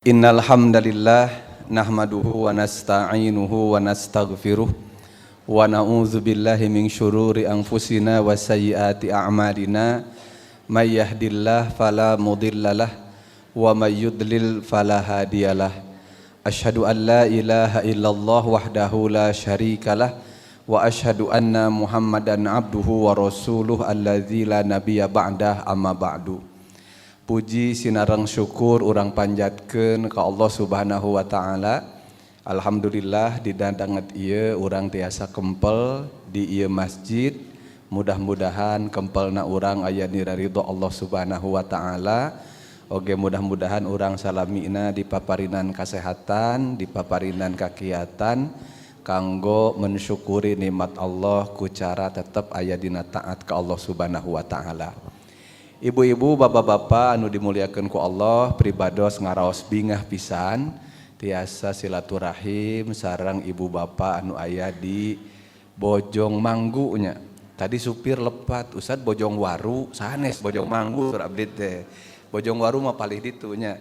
Innal hamdalillah nahmaduhu wa nasta'inuhu wa nastaghfiruh wa na'udzu billahi min syururi anfusina wa sayyiati a'malina may yahdihillahu fala mudhillalah wa may yudlil fala hadiyalah. Asyhadu an la ilaha illallah wahdahu la syarikalah wa asyhadu anna Muhammadan abduhu wa rasuluh alladzi la nabiyya ba'dah amma ba'du. Puji sinareng syukur urang panjatkeun ka Allah Subhanahu wa taala. Alhamdulillah didandanget ieu urang tiasa kempel di ieu masjid. Mudah-mudahan kempelna urang aya di ridho Allah Subhanahu wa taala. Oge mudah-mudahan urang salamina dipaparinan kasehatan, dipaparinan kakiatan kanggo mensyukuri nikmat Allah ku cara tetep aya dina taat ka Allah Subhanahu wa taala. Ibu-ibu, bapak-bapak anu dimuliakeun ku Allah, pribados ngaraos bingah pisan tiasa silaturahim sareng ibu bapak anu aya di Bojong Manggu nya. Tadi supir lepat, Ustad Bojong Waru, sanes Bojong Manggu sur abdi teh. Bojong Waru mah palih ditu nya.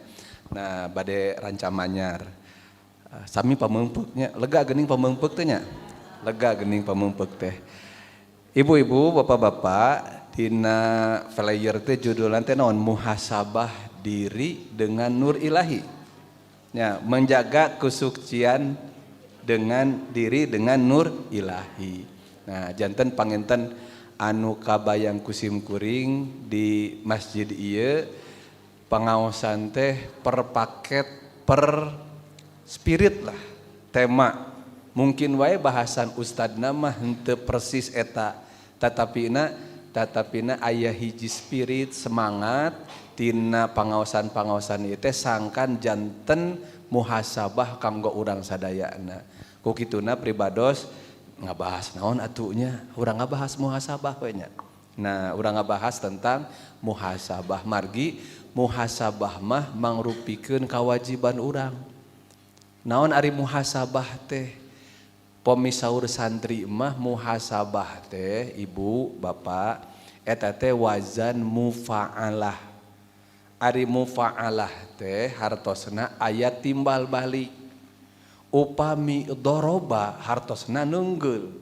Nah, bade Rancamanyar. Sami pameungpeuknya, lega geuning pameungpeuk teh nya. Lega geuning pameungpeuk teh. Ibu-ibu, bapak-bapak, dina flyer teh judulan teh naon, muhasabah diri dengan nur ilahi. Ya, menjaga kesucian dengan diri dengan nur ilahi. Nah, janten panginten anu kabayang kusim kuring di masjid ieu pangaosan teh per paket per spirit lah tema. Mungkin wae bahasan ustadna mah henteu persis eta, tatapina aya hiji spirit semangat tina pangaosan-pangaosan ieu teh sangkan janten muhasabah kanggo urang sadayana. Ku kituna pribados ngabahas naon atunya, urang ngabahas muhasabah we nya. Nah, urang ngabahas tentang muhasabah, margi muhasabah mah mangrupikeun kawajiban urang. Naon ari muhasabah teh? Pemisaur santri mah muhasabah teh ibu bapak eta teh wazan mufa'alah. Ari mufa'alah teh hartosna aya timbal balik. Upami doroba hartosna neunggeul.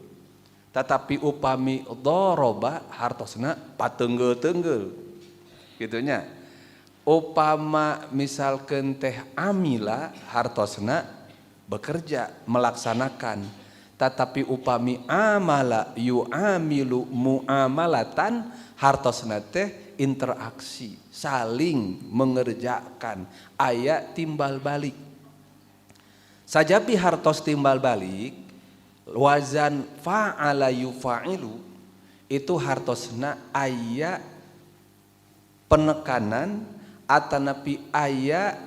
Tetapi upami doroba hartosna pateungeul-teungeul. Kitu nya. Upama misalkeun teh amila hartosna bekerja melaksanakan. Tetapi upami amala yu'amilu mu'amalatan hartosna teh interaksi, saling mengerjakan, aya timbal balik. Sajabi hartos timbal balik, wazan fa'ala yufa'ilu itu hartosna aya penekanan atanapi aya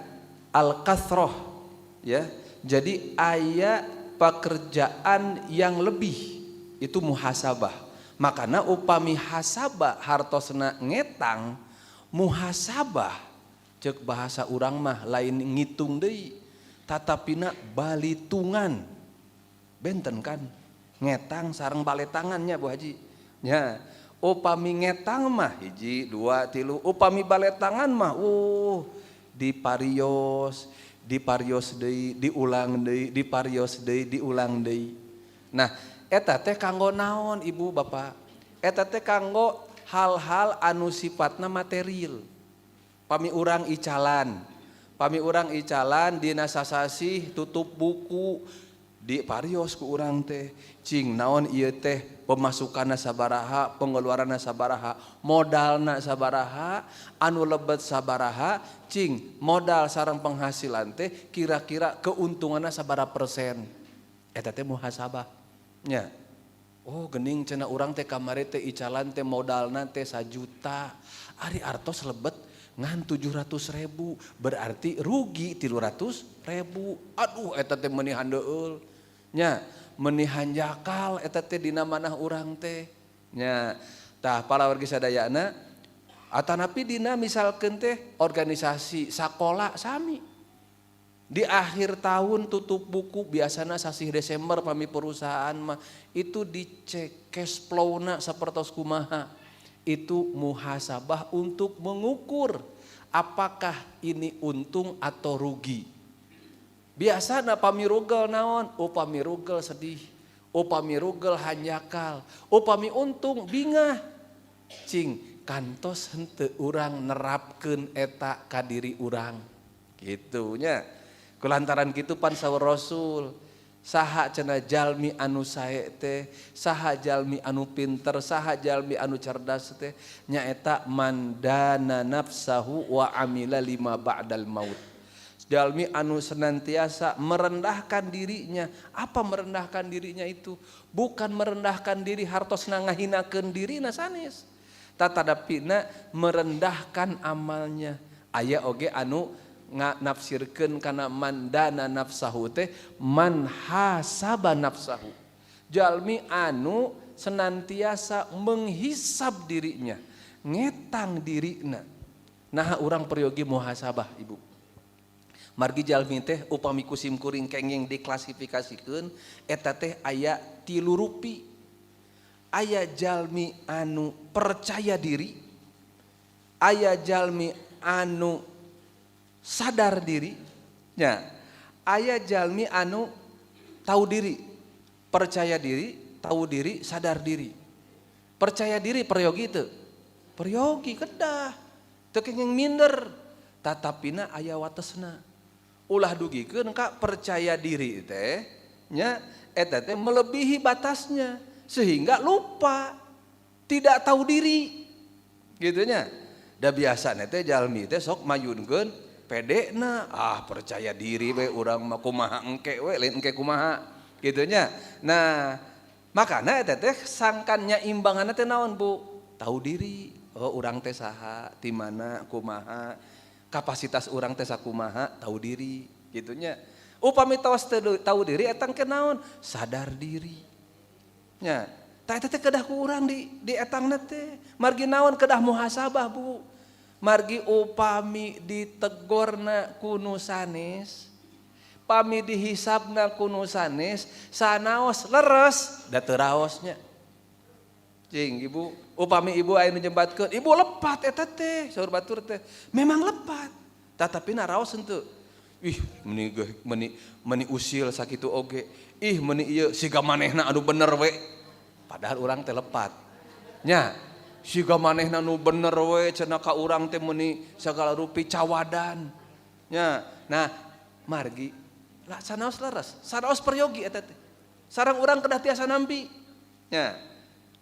al-kasroh ya. Jadi aya pekerjaan yang lebih, itu muhasabah. Makana upami hasabah hartosna ngetang, muhasabah ceuk bahasa urang mah lain ngitung deui, tatapina balitungan. Benten kan ngetang sareng baletangannya Bu Haji. Nya, upami ngetang mah 1 2 3, upami baletangan mah diparios deui, diulang deui, diparios deui, diulang deui. Nah, eta teh kanggo naon ibu bapak? Eta teh kanggo hal-hal anu sifatna material. Pami urang icalan dina sasasih tutup buku diparios ku urang teh. Cing naon ieu teh pemasukanna sabaraha, pengeluaranna sabaraha, modalna sabaraha, anu lebet sabaraha, cing modal sareng penghasilan teh kira-kira keuntunganna sabaraha persen. Eta teh muhasabah nya. Oh geuning cenah urang teh kamari teh icalan teh modalna teh 1 juta. Ari artos lebet ngan 700.000, berarti rugi 300.000. Aduh eta teh meunihan deul nya. Menihan jakal eta teh dina manah urang teh nya. Tah palawargi sadayana atanapi dina misalkeun teh organisasi sakola sami di akhir tahun tutup buku biasana sasih Desember pami perusahaan mah itu dicek cash flow-na sapertos kumaha. Itu muhasabah untuk mengukur apakah ini untung atau rugi. Biasana pamirugel naon? Pamirugel sedih, pamirugel hanjakal, pami untung bingah. Cing kantos henteu urang nerapkeun eta ka diri urang. Gitu nya. Kulantaran kitu pan saur Rasul, saha cenah jalmi anu sae teh, saha jalmi anu pinter, saha jalmi anu cerdas teh nyaeta mandana nafsahu wa amila lima ba'dal maut. Jalmi anu senantiasa merendahkan dirinya. Apa merendahkan dirinya itu? Bukan merendahkan diri hartosna ngahinakeun dirina sanes. Tatadapina merendahkan amalnya. Aya oge anu nafsirkeun kana mandana nafsahu teh man hasaba nafsahu. Jalmi anu senantiasa menghisab dirinya, ngetang dirina. Nah urang peryogi muhasabah ibu. Margi jalmi teh upami kusim kuring kenging diklasifikasikeun eta teh aya 3 rupi. Aya jalmi anu percaya diri, aya jalmi anu sadar diri, nya aya jalmi anu tahu diri, percaya diri, tahu diri, sadar diri. Percaya diri peryogi teu? Peryogi kedah, teu kenging minder, tatapina aya watesna. Ulah dugikeun ka percaya diri teh nya eta teh melebihi batasnya sehingga lupa, tidak tahu diri. Gitu nya. Da biasana teh jalmi teh sok mayunkeun pedena, percaya diri we urang mah kumaha engke we lain engke kumaha. Gitu nya. Nah, makana eta teh sangkannya imbanganna teh naon Bu? Tahu diri. Oh urang teh saha, ti mana, kumaha. Kapasitas urang teh sakumaha, tahu diri. Gitu nya. Upami tos tahu diri eta engke naon? Sadar diri. Nya, eta teh kedah ku urang di etangna teh. Margi naon kedah muhasabah Bu. Margi upami ditegorna ku nu sanes, pami dihisabna ku nu sanes, sanaos leres da teu raosnya. Cing ibu, upami ibu aya nu nyembatkeun, ibu lepat eta teh, saur batur teh. Memang lepat, tatapina raos henteu. Ih, meni usil sakitu oge. Ih, meni ieu siga manehna anu bener we. Padahal urang teh lepat. Nya, siga manehna nu bener we cenah ka urang teh meuni sagala rupi cawadan. Nya, nah margi lah sanaos leres, sanaos peryogi eta teh. Sareng urang kedah tiasa nampi. Nya,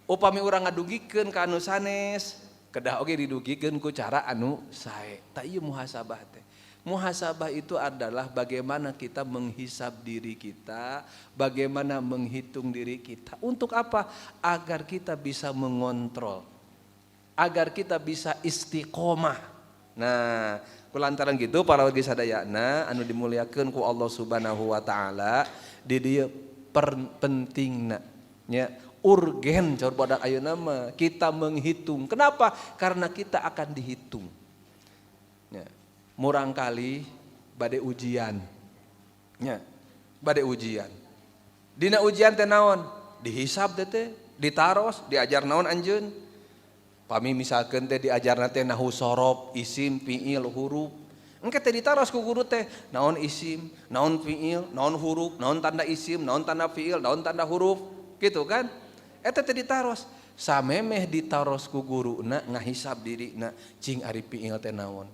upami urang ngadugikeun ka anu sanes, kedah oge didugikeun ku cara anu sae. Ta ieu muhasabah teh. Muhasabah itu adalah bagaimana kita menghisab diri kita, bagaimana menghitung diri kita. Untuk apa? Agar kita bisa mengontrol, agar kita bisa istiqomah. Nah, kulantaran gitu para wargi sadayana anu dimuliakeun ku Allah Subhanahu wa taala, di dieu pentingna nya urgen caur badak ayeuna mah kita menghitung. Kenapa? Karena kita akan dihitung. Ya. Murang kali bade ujian. Ya. Bade ujian. Dina ujian teh naon? Dihisab teh, ditaros, diajar naon anjeun? Pami misalkeun teh diajarna teh nahwu sorof, isim, fiil, huruf. Engke teh ditaros ku guru teh naon isim, naon fiil, naon huruf, naon tanda isim, naon tanda fiil, naon tanda huruf, gitu kan? Eta teh ditaros. Samemeh ditaros ku guruna ngahisab dirina, cing ari fiil teh naon?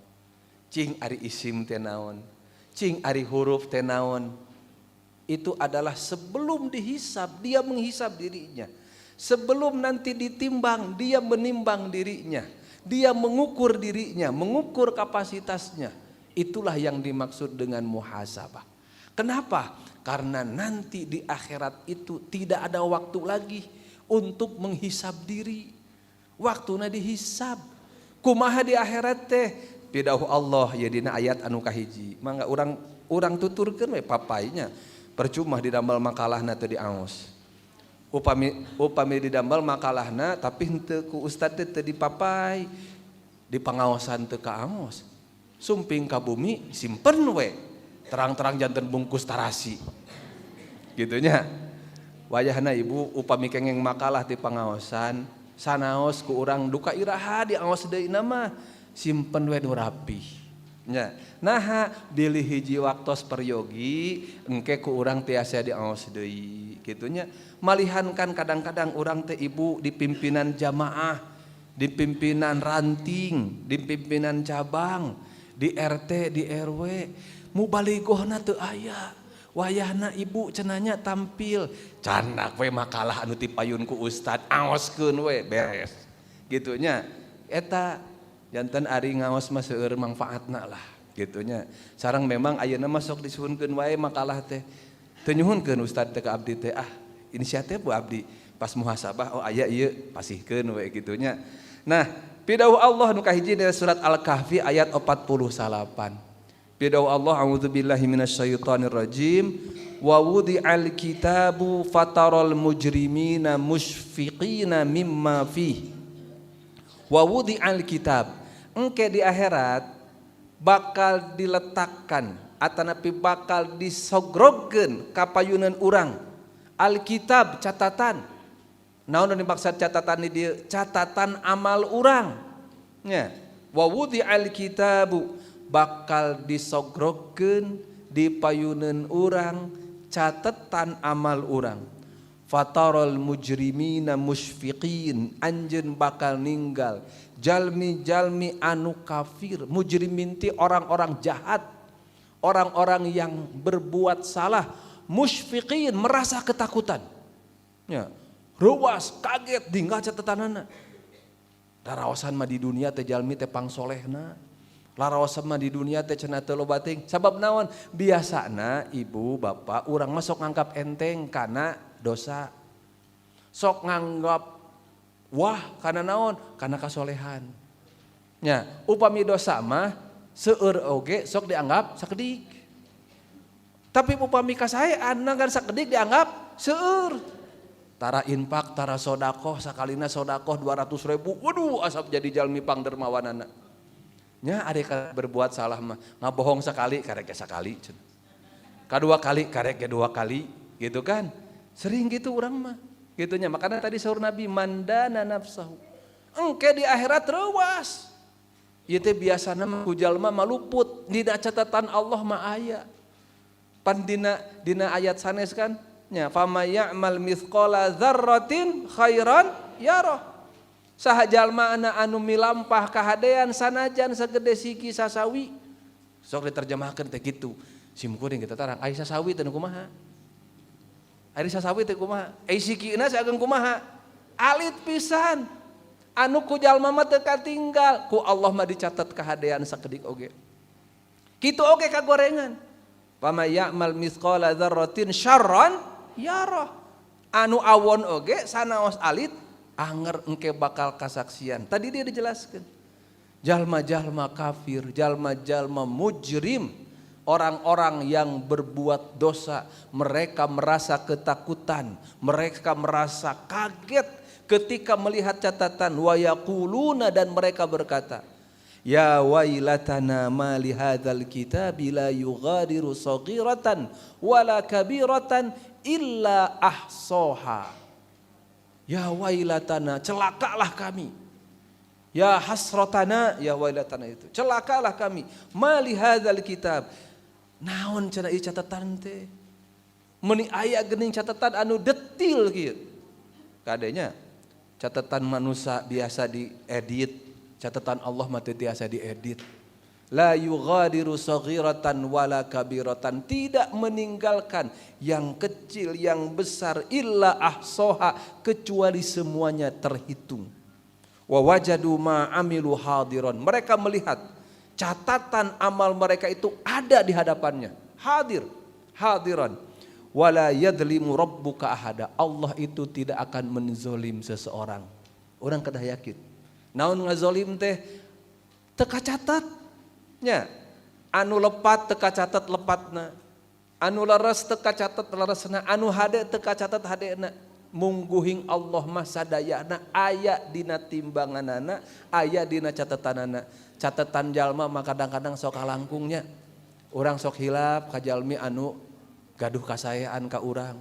Cing ari isim teh naon? Cing ari huruf teh naon? Itu adalah sebelum dihisab, dia menghisab dirinya. Sebelum nanti ditimbang, dia menimbang dirinya. Dia mengukur dirinya, mengukur kapasitasnya. Itulah yang dimaksud dengan muhasabah. Kenapa? Karena nanti di akhirat itu tidak ada waktu lagi untuk menghisab diri. Waktunya dihisab. Kumaha di akhirat teh? Pidahu Allah ya dina ayat anu kahiji. Mangga urang tuturkeun we papainya. Percuma didambal makalahna teu diaos. Upami didambal makalahna tapi henteu ku ustad teh teu dipapai. Di pangaosan teu kaangos. Sumping ka bumi simpen we. Terang-terang janten bungkus tarasi. Gitu nya. Wayahna ibu upami kengeng makalah di pangaosan, sanaos ku urang duka iraha diaos deui na mah. simpen we nu rapih nya. Nah bilih hiji waktos peryogi engke ku urang tiasa diaos deui kitu nya. Malihan kan kadang-kadang urang teh ibu di pimpinan jamaah, di pimpinan ranting, di pimpinan cabang, di RT, di RW, mubalighna teu aya. Wayahna ibu cenanya tampil, candak we makalah anu dipayun ku ustad, aoskeun we beres. Gitu nya. Eta janten ari ngaos mah seueur manfaatna lah gitu nya. Sareng memang ayeuna mah sok disuhunkeun wae makalah teh. Teu nyuhunkeun ustad teh ka abdi teh, inisiatif bu abdi pas muhasabah aya ieu pasihkeun we gitu nya. Nah, pidawuh Allah nu kahiji dari surat Al-Kahfi ayat 48. Pidawuh Allah, a'udzubillahi minasyaitonir rajim, wa wudi'al kitabu fataral mujrimina musyfiqina mimma fih. Wa wudi'al kitab, engke di akhirat bakal diletakkan atanapi bakal disogrogkeun ka payuneun urang alkitab catatan. Naon nu dimaksud catatan di dieu? Catatan amal urang nya. Wa wudi'al kitabu, bakal disogrogkeun di payuneun urang catatan amal urang. Fatarul mujrimina musyfiqin, anjeun bakal ninggal jalmi-jalmi anu kafir. Mujrimin ti orang-orang jahat, orang-orang yang berbuat salah. Musyfiqin, merasa ketakutan ya, ruas kaget dinggal catatanana. Laraosan mah di dunia teh jalmi teh pangsolehna, laraosan mah di dunia teh cenah teu loba teuing. Sabab naon? Biasana ibu bapak urang mah sok nganggap enteng kana dosa, sok nganggap wah kana naon? Kana kasolehan nya. Upami dosa mah seueur oge sok dianggap sakedik, tapi upami kasaean ngan sakedik dianggap seueur. Tara infak, tara sodakoh, sakalina sodakoh 200.000, waduh asap jadi jalmi pangdermawanana nya. Ada berbuat salah mah ngabohong sekali karek sekali, kadua kali karek dua kali gitu kan, sering gitu orang mah gitunya. Makanya tadi sahur Nabi, mandana nafsahu, engke di akhirat rewas ieu teh biasana mah ku jalma maluput dina catatan Allah mah aya. Pan dina ayat sanes kan nya, famay ya'mal mithqala dzarratin khairan yarah. Saha jalma anu milampah kahadean sanajan sagede siki sasawi, sok diterjemahkeun teh kitu. Simkuring kita tarang ai sasawi teh kumaha, ari sasawi teh kumaha, ai sikina saeung kumaha, alit pisan. Anu ku jalma mah teu katinggal, ku Allah mah dicatat kahadean sakedik oge. Kitu oge kagorengan. Famay ya'mal mithqala dzarratin syarran yarah. Anu awon oge sanaos alit anger engke bakal kasaksian. Tadi dia dijelaskan, jalma-jalma kafir, jalma-jalma mujrim, orang-orang yang berbuat dosa, mereka merasa ketakutan, mereka merasa kaget ketika melihat catatan. Wa yaquluna, dan mereka berkata, ya wailatana ma li hadzal kitabi la yughadiru saghiratan wala kabiratan illa ahsaha. Ya wailatana, celakalah kami. Ya hasratana, ya wailatana itu, celakalah kami. Mali hadzal kitab, naon cenah ieu catatan teh? Meuni aya geuning catatan anu detil kieu. Kadenya catatan manusia biasa diedit, catatan Allah mah teu tiasa diedit. La yughadiru saghiratan wala kabiratan, tidak meninggalkan yang kecil yang besar, illa ahsoha, kecuali semuanya terhitung. Wa wajadu ma amilu hadiran, mereka melihat catatan amal mereka itu ada di hadapannya, hadiran. Wala yadlimu rabbuka ahada, Allah itu tidak akan menzolim seseorang. Orang kedah yakin naon ngazolim teh teu kacatat nya. Anu lepat teu kacatet lepatna, anu leres teu kacatet leresna, anu hade teu kacatet hadena. Mungguhing Allah mah sadayana aya dina timbanganana, aya dina catatanana. Catatan jalma mah kadang-kadang sok kalangkungnya. Urang sok hilap ka jalmi anu gaduh kasaean ka urang.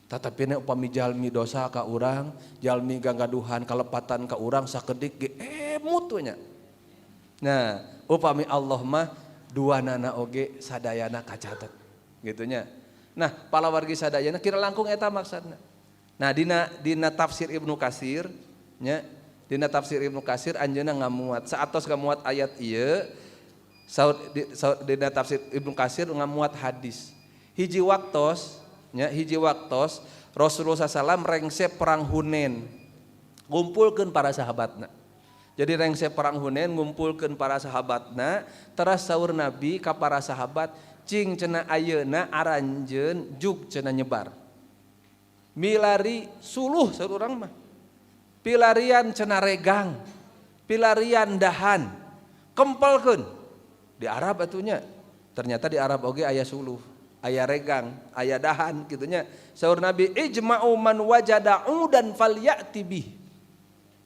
Tetapi upami jalmi dosa ka urang, jalmi ganggaduhan kalepatan ka urang sakedik ge emut we nya. Nah, upami Allah mah duanana oge sadayana kacatet. Gitunya. Nah, palawargi sadayana kira langkung eta maksudna. Nah, dina tafsir Ibnu Katsir nya, dina tafsir Ibnu Katsir anjeunna ngamuat saatos ngamuat ayat ieu dina tafsir Ibnu Katsir ngamuat hadis. Hiji waktos Rasulullah SAW rengse perang Hunain. Ngumpulkeun para sahabatna. Jadi rengse perang Hunain ngumpulkeun para sahabatna, teras saur Nabi ka para sahabat, cing cenah ayeuna aranjeun juk cenah nyebar. Milari suluh saur urang mah. Pilarian cenah regang, pilarian dahan, kempelkeun. Di Arab atunya. Ternyata di Arab oge aya suluh, aya regang, aya dahan gitunya. Saur Nabi, ijma'u man wajada udan falyati bih.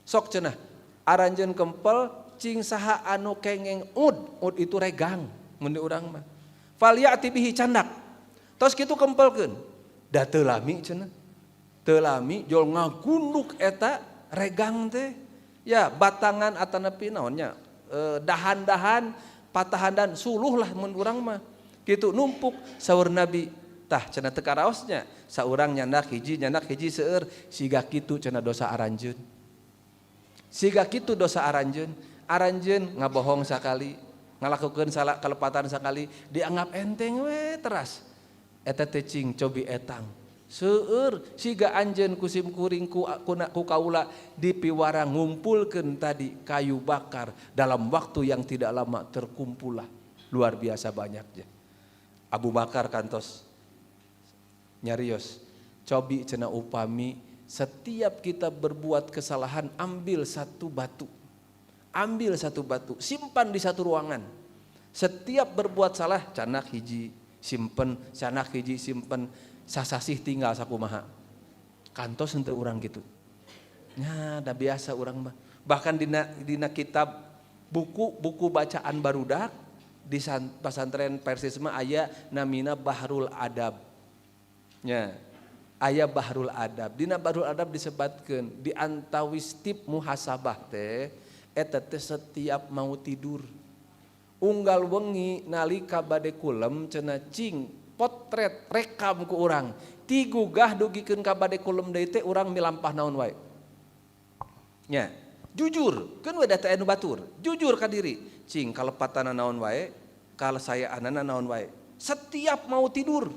Sok cenah aranjeun kempel cing saha anu kengeng ud itu regang mun di urang mah. Falyati bihi candak. Tos kitu kempelkeun. Da teu lami cenah. Teu lami jol ngagunduk eta regang teh. Ya batangan atanepi naonnya dahan-dahan patahan dan suluh lah mun urang mah. Kitu numpuk saur Nabi tah cenah teu karaosnya. Saurang nyandak hiji seueur siga kitu cenah dosa aranjeun. Siga kitu dosa aranjeun ngabohong sakali, ngalakukeun salah kalepatan sakali dianggap enteng we teras. Eta teh cing cobi etang. Seueur siga anjeun kusim kuring ku kaula dipiwara ngumpulkeun tadi kayu bakar dalam waktu yang tidak lama terkumpul lah luar biasa banyaknya. Abu Bakar kantos nyarios cobi cenah upami setiap kita berbuat kesalahan ambil satu batu, simpan di satu ruangan. Setiap berbuat salah canak hiji simpen, sasasih tinggal sakumaha. Kantos henteu urang gitu. Nya da biasa urang mah. Bahkan dina kitab buku bacaan barudak di pesantren Persis mah aya namina Bahrul Adab. Nya aya Bahrul Adab. Dina Bahrul Adab disebutkeun di antawis tip muhasabah teh eta teh setiap mau tidur unggal wengi nalika bade kulem cenah cing potret rekam ku urang tigugah dugikeun ka bade kulem deui teh urang milampah naon wae. Nya, jujur, keun we da teh anu batur. Jujur ka diri, cing kalepatana naon wae, kalasayaanana naon wae. Setiap mau tidur.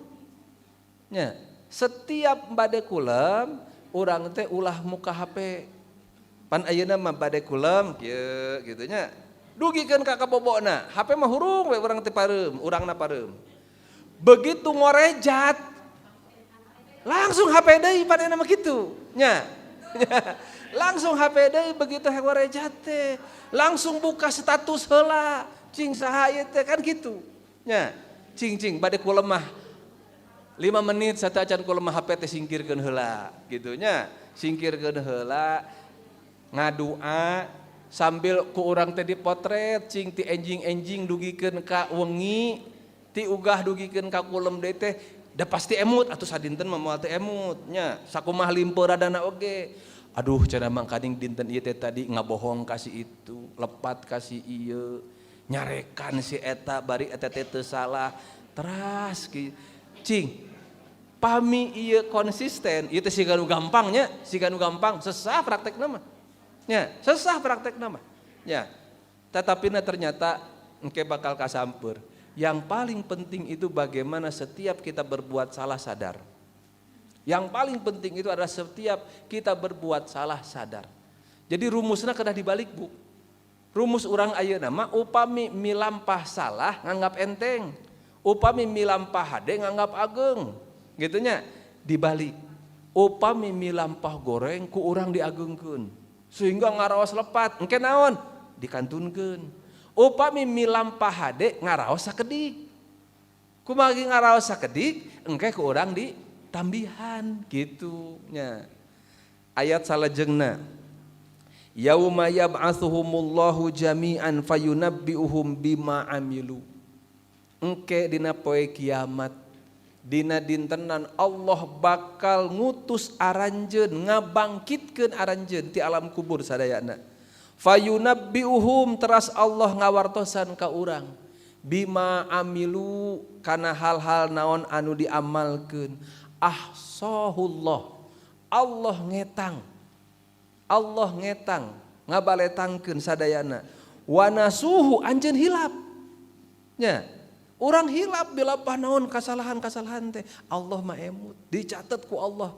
Nya, setiap bade kulem urang teh ulah muka HP. Pan ayeuna mah bade kulem kieu kitu nya. Dugikeun ka kabobona, HP mah hurung we urang teh pareum, urangna pareum. Begitu ngorejat langsung HP deui padana mah kitu nya. Langsung HP deui begitu ngorejat teh, langsung buka status heula, cing saha ieu teh kan kitu. Nya, cing bade kulem mah 5 menit satu acan kulem HP teh singkirkeun heula gitu nya. Singkirkeun heula ngadua sambil ku urang teh dipotret cing ti enjing-enjing dugikeun ka wengi ti ugah dugikeun ka kulem deui teh da pasti emut atuh sadinten mah moal teh emut nya sakumaha limperadana oge. Aduh cenah mangkading dinten ieu teh tadi ngabohong kasih itu, lepat kasih ieu, nyarekan si eta bari eta teh teu salah. Teras cing pami ieu konsisten ieu teh siga nu gampang nya, siga nu gampang sesah praktekna mah. Nya, sesah praktekna mah. Nya. Tatapina ternyata engke bakal kasampeur. Yang paling penting itu bagaimana setiap kita berbuat salah sadar. Yang paling penting itu adalah setiap kita berbuat salah sadar. Jadi rumusna kedah dibalik bu. Rumus urang ayeuna mah upami milampah salah nganggap enteng. Upami milampah hade nganggap ageng. Gitunya dibalik. Upami milampah goreng ku urang diagengkeun. Sehingga ngaraos lepat, engke naon? Dikantunkeun. Upami milampah hade ngaraos sakedik. Kumaha ngaraos sakedik, engke ku urang ditambihan gitu nya. Ayat salajengna. Yauma yab'atsuhumullahu jami'an fayunabbi'uhum bima amilu. Engke dina poe kiamat dina dintenan Allah bakal ngutus aranjeun ngabangkitkeun aranjeun ti alam kubur sadayana. Fayunabbiuhum teras Allah ngawartosan ka urang bima amilu kana hal-hal naon anu diamalkeun ahsahullah Allah ngetang ngabaletangkeun sadayana wa nasuhu anjeun hilap nya urang hilap bilapah naon kasalahan-kasalahan teh Allah mah emut dicatet ku Allah.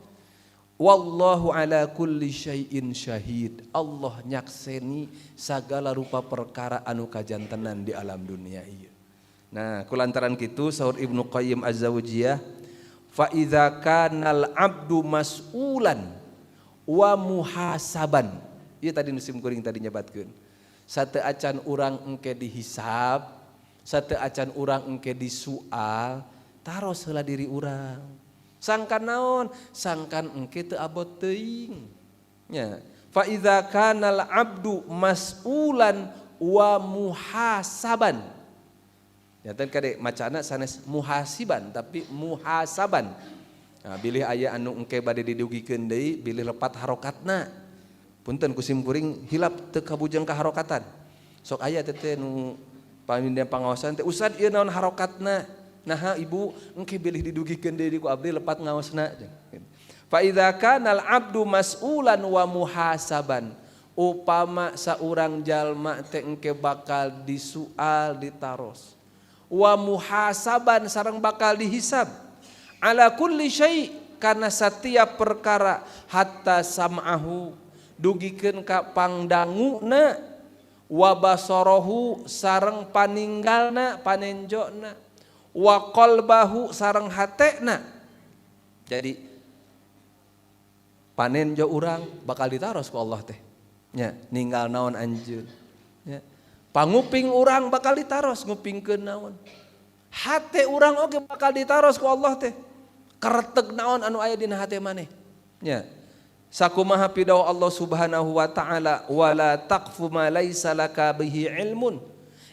Wallahu ala kulli syai'in syahid. Allah nyakseni sagala rupa perkara anu kajantenan di alam dunia ieu. Nah, kulantaran kitu saur Ibnu Qayyim Az-Zawjiyah, fa idza kanal abdu mas'ulan wa muhasaban. Ieu tadi nu sim kuring tadi nyebatkeun. Sateu acan urang engke dihisab, sateu acan urang engke disual, taros heula diri urang. Sangkan naon? Sangkan engke teu abot teuing. Nya, fa idza kanal abdu mas'ulan wa muhasaban. Nyaten kade macana sanes muhasiban tapi muhasaban. Nah, bilih aya anu engke bade didugikeun deui, bilih lepat harokatna. Punten ku sim kuring hilap teu kabujang ka harokatan. Sok aya teh nu pamindah pangaosan teh ustad ieu naon harokatna? Nah ibu engke bilih didugikeun deui ku abdi lepat ngaosna. Fa idza kanal abdu mas'ulan wa muhasaban upama saurang jalma teh engke bakal disual ditaros wa muhasaban sareng bakal dihisab ala kulli syai kana satiap perkara hatta sam'ahu dugikeun ka pangdanguna wa basarahu sareng paninggalna panenjona wa qalbahu sareng hatena. Jadi panenjo urang bakal ditaros ku Allah teh nya ninggal naon anjeun nya panguping urang bakal ditaros ngupingkeun naon hate urang oge bakal ditaros ku Allah teh kareteg naon anu aya dina hate maneh nya sakumaha pidawa Allah Subhanahu wa taala wala taqfu ma laisa laka bihi ilmun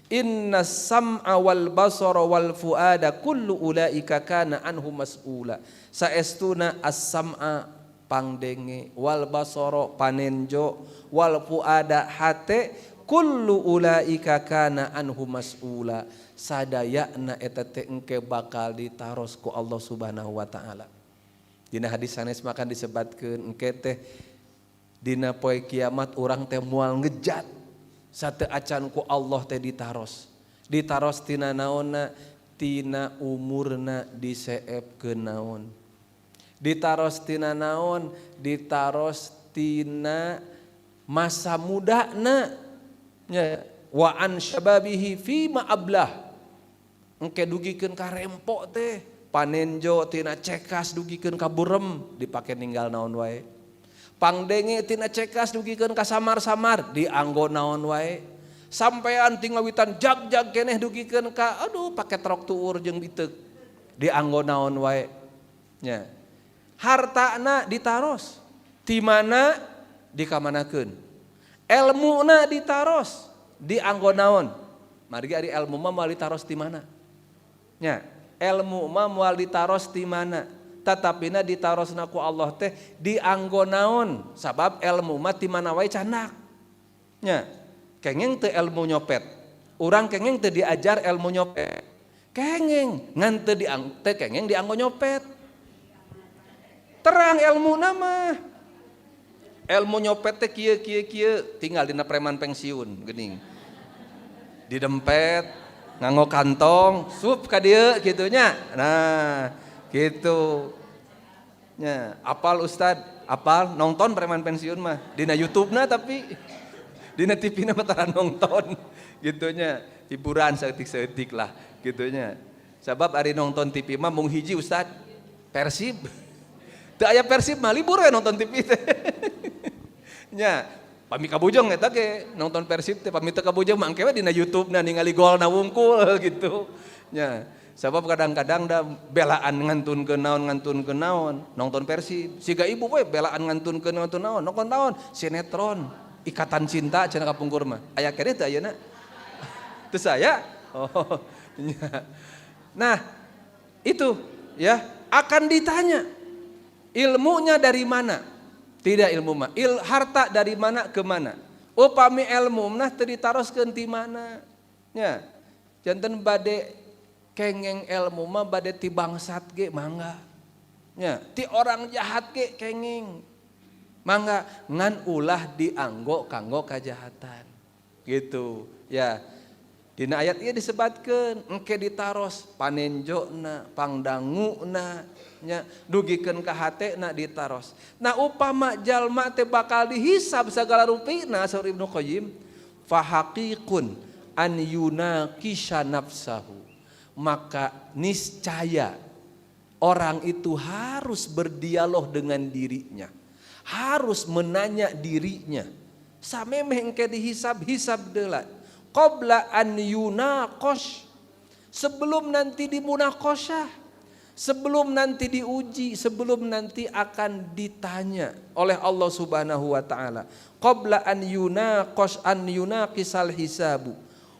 inna sam'a wal basara wal fuada kullu ulaika kana anhu mas'ula. Saestuna as-sam'a pangdenge wal basara panenjo wal fuada hate kullu ulaika kana anhu mas'ula. Sadayana eta teh engke bakal ditaros ku Allah Subhanahu wa taala. Dina hadis sanes makan disebatkeun engke teh dina poe kiamat urang teh moal ngejat sate acan ku Allah teh ditaros tina naonna tina umurna diseepkeun naon ditaros tina naon ditaros tina masa mudana nya wa an syababihi fi ma ablah engke dugikeun ka rempok teh panenjo tina cekas dugikeun ka burem dipake ninggal naon wae pangdenge tina cekas dugikeun ka samar-samar dianggo naon wae sampean tingawitan jag-jag keneh dugikeun ka aduh pake trok tuur jeung biteug dianggo naon wae nya hartana ditaros ti mana dikamanakeun elmuna ditaros dianggo naon margi ari elmu mah moal ditaros ti mana nya elmu mah moal ditaros ti mana tatapina ditarosna ku Allah teh dianggo naon sabab ilmu mah ti mana wae canak nya kengeng teu ilmu nyopet urang kengeng teu diajar ilmu nyopet kengeng ngan teu kengeng dianggo nyopet terang ilmu nama ilmu nyopet teh kieu tinggal dina preman pensiun geuning didempet nganggo kantong sup ka dieu kitu nya nah gitu nya apal ustad apal nonton preman pensiun mah dina YouTube-na tapi dina TV-na mah tara nonton gitunya hiburan saeutik-saeutik lah gitunya sabab ari nonton TV mah mung hiji ustad Persib teu aya Persib mah libur we nonton TV teh nya pami kabujang eta ge nonton Persib teh pami teu kabujang mah engke we dina YouTube-na ningali golna wungkul gitu nya sabab kadang-kadang da belaan ngantunkeun naon nonton Persib siga ibu we belaan ngantunkeun naon nonton naon sinetron Ikatan Cinta cenah kapungkur mah aya keneh teh ayeuna teu saya oh nah itu ya akan ditanya ilmunya dari mana tidak ilmu mah harta dari mana ke mana Upami ilmu nah teu ditaroskeun ti mana nya. Janten bade kengeng ilmu mah bade ti bangsat ge mangga nya, ti orang jahat ge kengeng mangga, ngan ulah dianggo kanggo kajahatan gitu ya. Dina ayat ieu disebatkeun engke ditaros panenjona pangdanguna nya, dugikeun ka hatena ditaros. Nah upama jalma teh bakal dihisab sagala rupina saur Ibnu Qayyim, fahaqiqun an yunaqisha nafsahu, maka niscaya orang itu harus berdialog dengan dirinya, harus menanya dirinya samemeh engke dihisab deula qabla an yunaqash, sebelum nanti dimunaqasyah, sebelum nanti diuji, sebelum nanti akan ditanya oleh Allah Subhanahu wa taala. Qabla an yunaqash an yunaqisal hisabu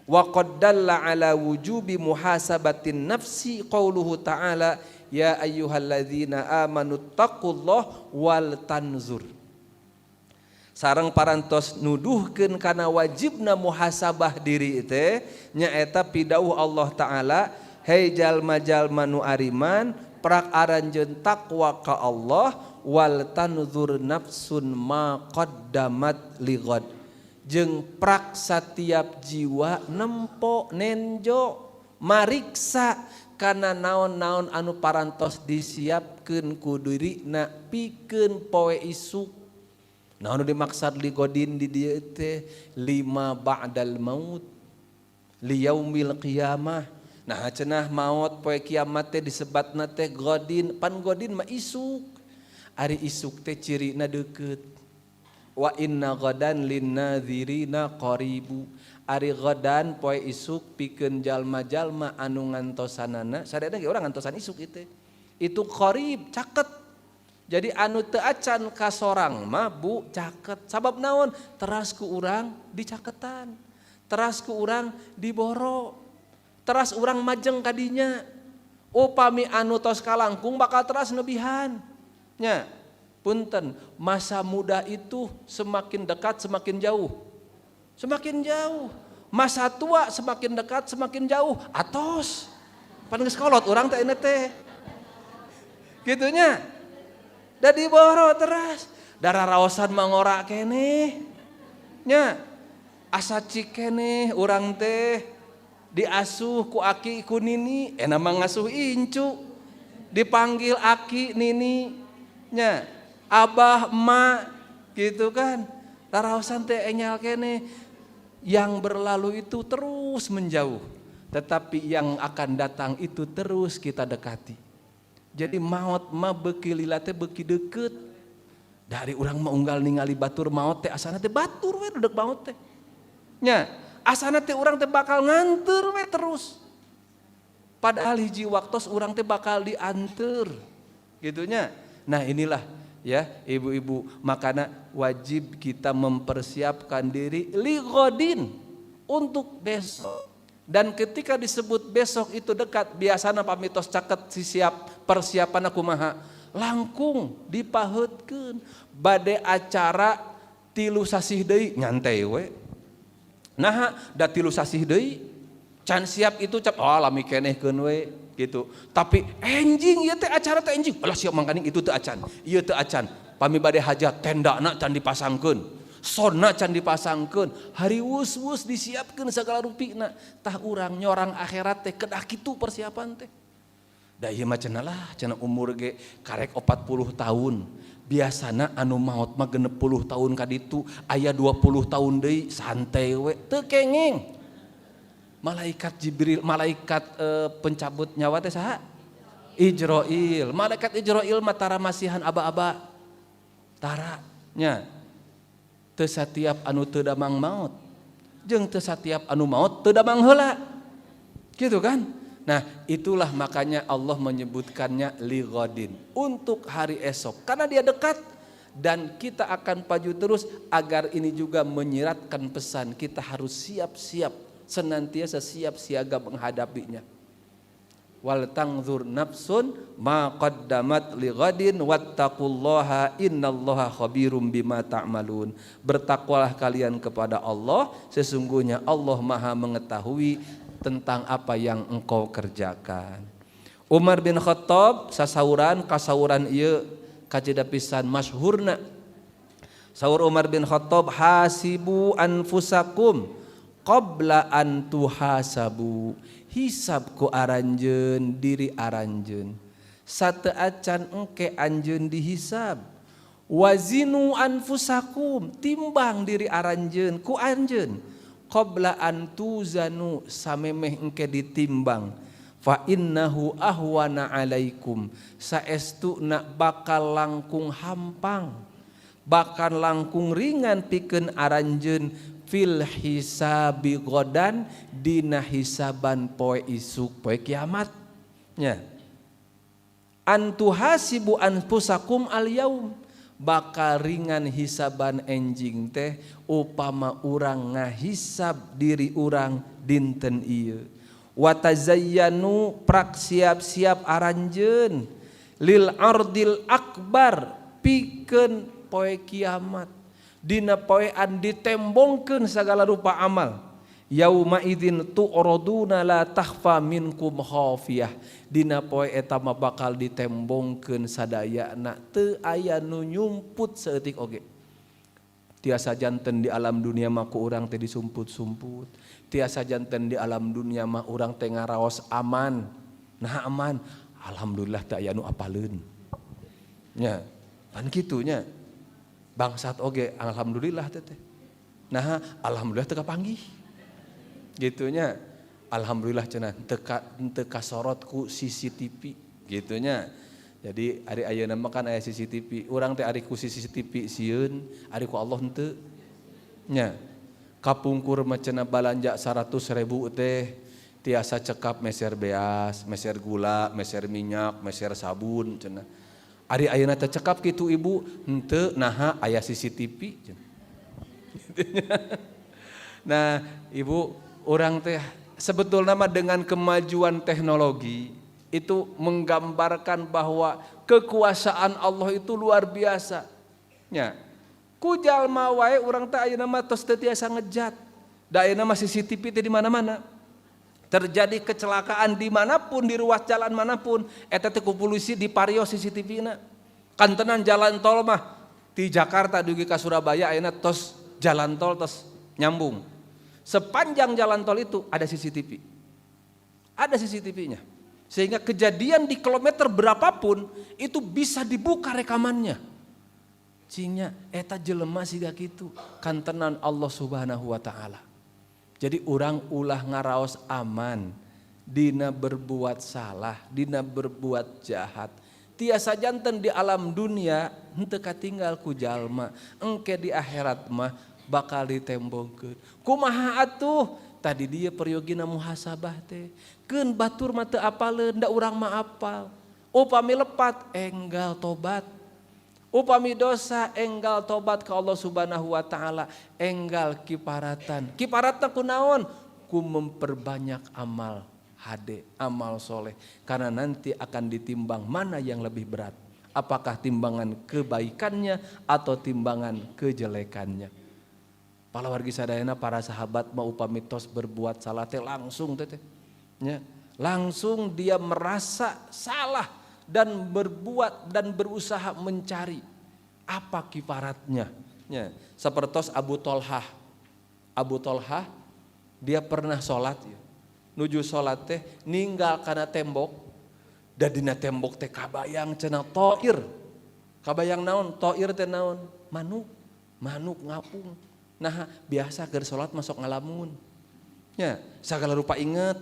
wa qad dalla ala wujubi muhasabatin nafsi qauluhu ta'ala ya ayyuhalladzina amanu taqullaha wal tanzur. Sareng parantos nuduhkeun kana wajibna muhasabah diri teh nyaeta pidauh Allah taala, hei jalma-jalma nu ariman prak aranjeun takwa ka Allah, wal tanzur nafsun ma qaddamat lighad, jeung prak satiap jiwa nempo nenjo mariksa kana naon-naon anu parantos disiapkeun ku dirina pikeun poe isuk. Nah anu dimaksud ligodin di dieu teh lima ba'dal maut liyaumil qiyamah. Nah cenah maut poe kiamat teh disebatna teh godin, pan godin mah isuk. Ari isuk teh cirina deukeut. Wa inna ghadan linnadzirina qaribu, ari ghadan poe isuk pikeun jalma-jalma anu ngantosanana sadayana ge urang ngantosan isuk ieu teh itu qarib caket. Jadi anu teu acan ka sorang mah bu caket, sabab naon? Teras ku urang dicaketan, teras ku urang diboro, teras urang majeng kadinya. Upami anu tos kalangkung bakal teras nebihan nya. Punten, masa muda itu semakin dekat semakin jauh, semakin jauh. Masa tua semakin dekat semakin jauh, atos pan geus kolot urang teh ini teh kitu nya. Da diboro teras darah raosan mangora keneh nya, asa cik keneh urang teh diasuh ku aki ku nini, mah ngasuh incu dipanggil aki nini nya, abah emak gitu kan. Daraosan teh enyal keneh, yang berlalu itu terus menjauh, tetapi yang akan datang itu terus kita dekati. Jadi maut mah beuki lila teh beuki deukeut. Dari urang mah unggal ningali batur maut teh asana teh batur we duduk maut teh. Nya, asana teh urang teh bakal nganteur we terus. Padahal hiji waktos urang teh bakal dianteur. Gitu nya. Nah, inilah ya, ibu-ibu, makana wajib kita mempersiapkan diri li ghodin untuk besok. Dan ketika disebut besok itu dekat, biasana pamitos caket si siap persiapan kumaha langkung dipaheutkeun bade acara tilu sasih deui nyantai we. Nah da tilu sasih deui can siap itu cap lami kenehkeun we gitu. Tapi enjing ieu teh acara teh enjing, alah siap mangkaning itu teu acan, ieu teu acan. Pami bade hajat tendana can dipasangkeun, sonna can dipasangkeun, hari wus-wus disiapkeun sagala rupina. Tah urang nyorang akhirat teh kedah kitu persiapan teh. Da ieu mah cenah lah, cenah umur ge karek 40 tahun. Biasana anu maot mah 60 tahun ka ditu, aya 20 tahun deui santai we, teu kengeng. Malaikat Jibril, malaikat pencabut nyawa teh saha? Ijroil. Malaikat Ijroil mah tara masihan aba-aba. Tara nya. Teu satiap anu teu damang maot jeung teu satiap anu maot teu damang heula. Gitu kan? Nah, itulah makanya Allah menyebutkannya li ghadin, untuk hari esok, karena dia dekat dan kita akan maju terus. Agar ini juga menyiratkan pesan kita harus siap-siap, senantiasa siap siaga menghadapinya. wal tanzur nafsun ma qaddamat lighadin wattaqullaha innallaha khabirum bima ta'malun. Bertakwalah kalian kepada Allah, sesungguhnya Allah Maha mengetahui tentang apa yang engkau kerjakan. Umar bin Khattab kasauran ieu kacida pisan masyhurna. Saur Umar bin Khattab, hasibu anfusakum qabla an tuhasabu. Hisab ku aranjeun diri aranjeun sateu acan engke anjeun dihisab. Wazinu anfusakum, timbang diri aranjeun ku anjeun qabla an tuzanu, samemeh engke ditimbang. Fa innahu ahwana alaikum, saestuna bakal langkung hampang, bakal langkung ringan pikeun aranjeun fil hisabi godan, dina hisaban poe isuk poe kiamat nya. Antu hasibu anfusakum al yaum, bakal ringan hisaban enjing teh upama urang ngahisab diri urang dinten ieu. Watazayyanu, prak siap-siap aranjeun lil ardil akbar, pikeun poe kiamat. Dina poean ditembongkeun segala rupa amal. Yauma idzin tu'raduna la takhfa minkum khafiyah. Dina poe eta mah bakal ditembongkeun sadayana, teu aya nu nyumput saeutik oge. Tiasa janten di alam dunia mah ku urang teh disumput-sumput. Tiasa janten di alam dunia mah urang teh ngaraos aman. Nah aman, alhamdulillah teu aya nu apaleun. Nya, pan kitu nya. Bangsat oge alhamdulillah teh. Nah alhamdulillah teu kapanggih. Gitunya. Alhamdulillah cenah teu kasorot ku CCTV gitunya. Jadi ari ayeuna mah kan aya CCTV. Urang teh ari ku CCTV sieun, ari ku Allah henteu. Nya. Kapungkur mah cenah balanja 100.000 teh tiasa cekap meser beas, meser gula, meser minyak, meser sabun cenah. Ari ayeuna teh cekap kitu ibu, henteu naha aya CCTV. Nah, ibu, orang teh sebetulnya mah dengan kemajuan teknologi itu menggambarkan bahwa kekuasaan Allah itu luar biasa. Nya, ku jalma wae urang teh ayeuna mah tos teu tiasa ngejat. Da ayeuna mah CCTV teh di mana-mana. Terjadi kecelakaan dimanapun, di ruas jalan manapun, eta teh ku polisi dipario CCTV-na. Kantenan jalan tol mah di Jakarta dugi ka Surabaya ayeuna tos jalan tol tos nyambung. Sepanjang jalan tol itu ada CCTV. Ada CCTV-nya. Sehingga kejadian di kilometer berapapun itu bisa dibuka rekamannya. Cingnya eta jelema siga kitu, kantenan Allah Subhanahu wa taala. Jadi orang ulah ngaraos aman dina berbuat salah, dina berbuat jahat. Tiasa janten di alam dunia henteu katinggal ku jalma, engke di akhirat mah bakal ditembongkeun. Kumaha atuh? Tadi dia periogina muhasabah teh. Keun batur mah teu apaleun, da urang mah apal. Upami lepat enggal tobat. Upami dosa enggal tobat ke Allah Subhanahu wa taala, enggal kiparatan. Kiparatna kunaon? Ku memperbanyak amal hade, amal soleh. Karena nanti akan ditimbang mana yang lebih berat. Apakah timbangan kebaikannya atau timbangan kejelekannya. Palawargi sadayana para sahabat mau upami tos berbuat salah teh langsung teh. Ya, langsung dia merasa salah dan berbuat dan berusaha mencari apa kifaratnya. Ya, sepertos Abu Tolhah. Abu Tolhah dia pernah sholat ya. Nuju sholat teh ninggal karena tembok. Dan dina tembok teh kabayang cenah toir. Kabayang naon? Toir teh naon? Manuk. Manuk ngapung. Nah biasa keur sholat masuk ngalamun. Ya, sagala rupa inget.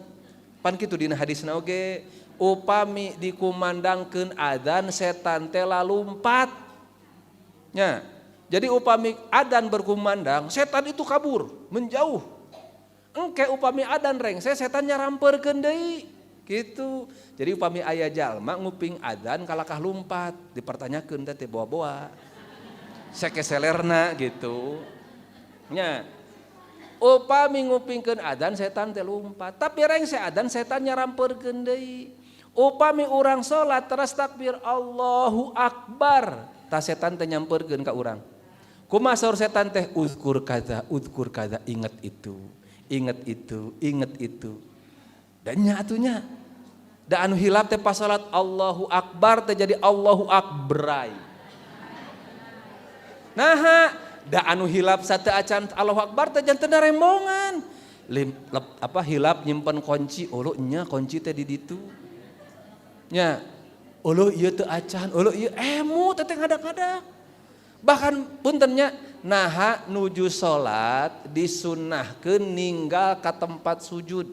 Pan kitu dina hadisna oge. Upami dikumandangkeun adzan setan teh lalumpat. Nya, jadi upami adzan berkumandang, setan itu kabur, menjauh. Engke upami adzan rengse setan nyarampeurkeun deui. Gitu. Jadi upami aya jalma nguping adzan kalakah lumpat, dipertanyakeun teh boa-boa. Sekeselerna gitu. Nya. Upami ngupingkeun adzan setan teh lumpat, tapi rengse adzan setan nyarampeurkeun deui. Upami urang salat teras takbir Allahu Akbar, ta setan teh nyamperkeun ka urang. Kumaha saur setan teh uzkur kaza, ingat itu. Dan nya atunya. Da anu hilap teh pas salat Allahu Akbar teh jadi Allahu Akbray. Naha, da anu hilap sateu acan Allahu Akbar teh janten rembongan. Hilap nyimpen kunci, uluh nya kunci teh di ditu. Nya, uluh ieu teu acan, uluh ieu emut teh ngadak-ngadak. Bahkan puntennya naha nuju salat disunnahkeun ninggal ka tempat sujud.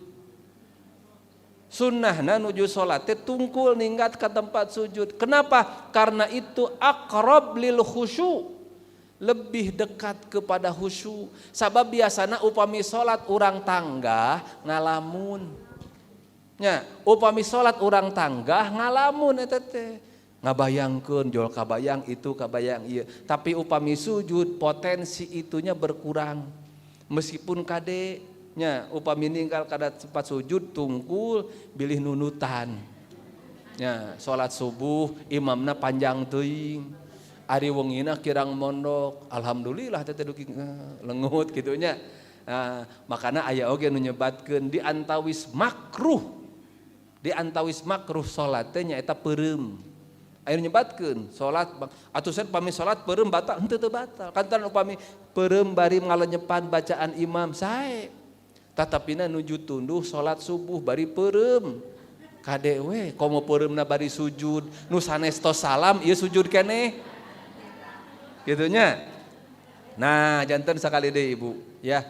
Sunnahna nuju salat teh tungkul ninggal ka tempat sujud. Kenapa? Karena itu aqrab lil khusyu. Lebih dekat kepada khusyuk. Sabab biasana upami salat urang tangga ngalamun. Nya, upami salat urang tanggah ngalamun eta teh. Ngabayangkeun jol kabayang itu kabayang ieu. Tapi upami sujud potensi itunya berkurang. Meskipun kade nya upami ninggal kada tempat sujud tungkul bilih nunutan. Nya, salat subuh imamna panjang teuing. Ari wengina kirang mondok. Alhamdulillah teh dugi lengut kitu nya. Makana aya oge nu nyebatkeun di antawis makruh salat teh nyaeta peureum. Aya nu nyebatkeun salat atusan pami salat peureum batal henteu teu batal. Kantan upami peureum bari ngalenyepan bacaan imam sae. Tatapina nuju tunduh salat subuh bari peureum. Kade we komo peureumna bari sujud nu sanes tos salam ieu sujud keneh. Gitunya. Nah, janten sekali deh Ibu, ya.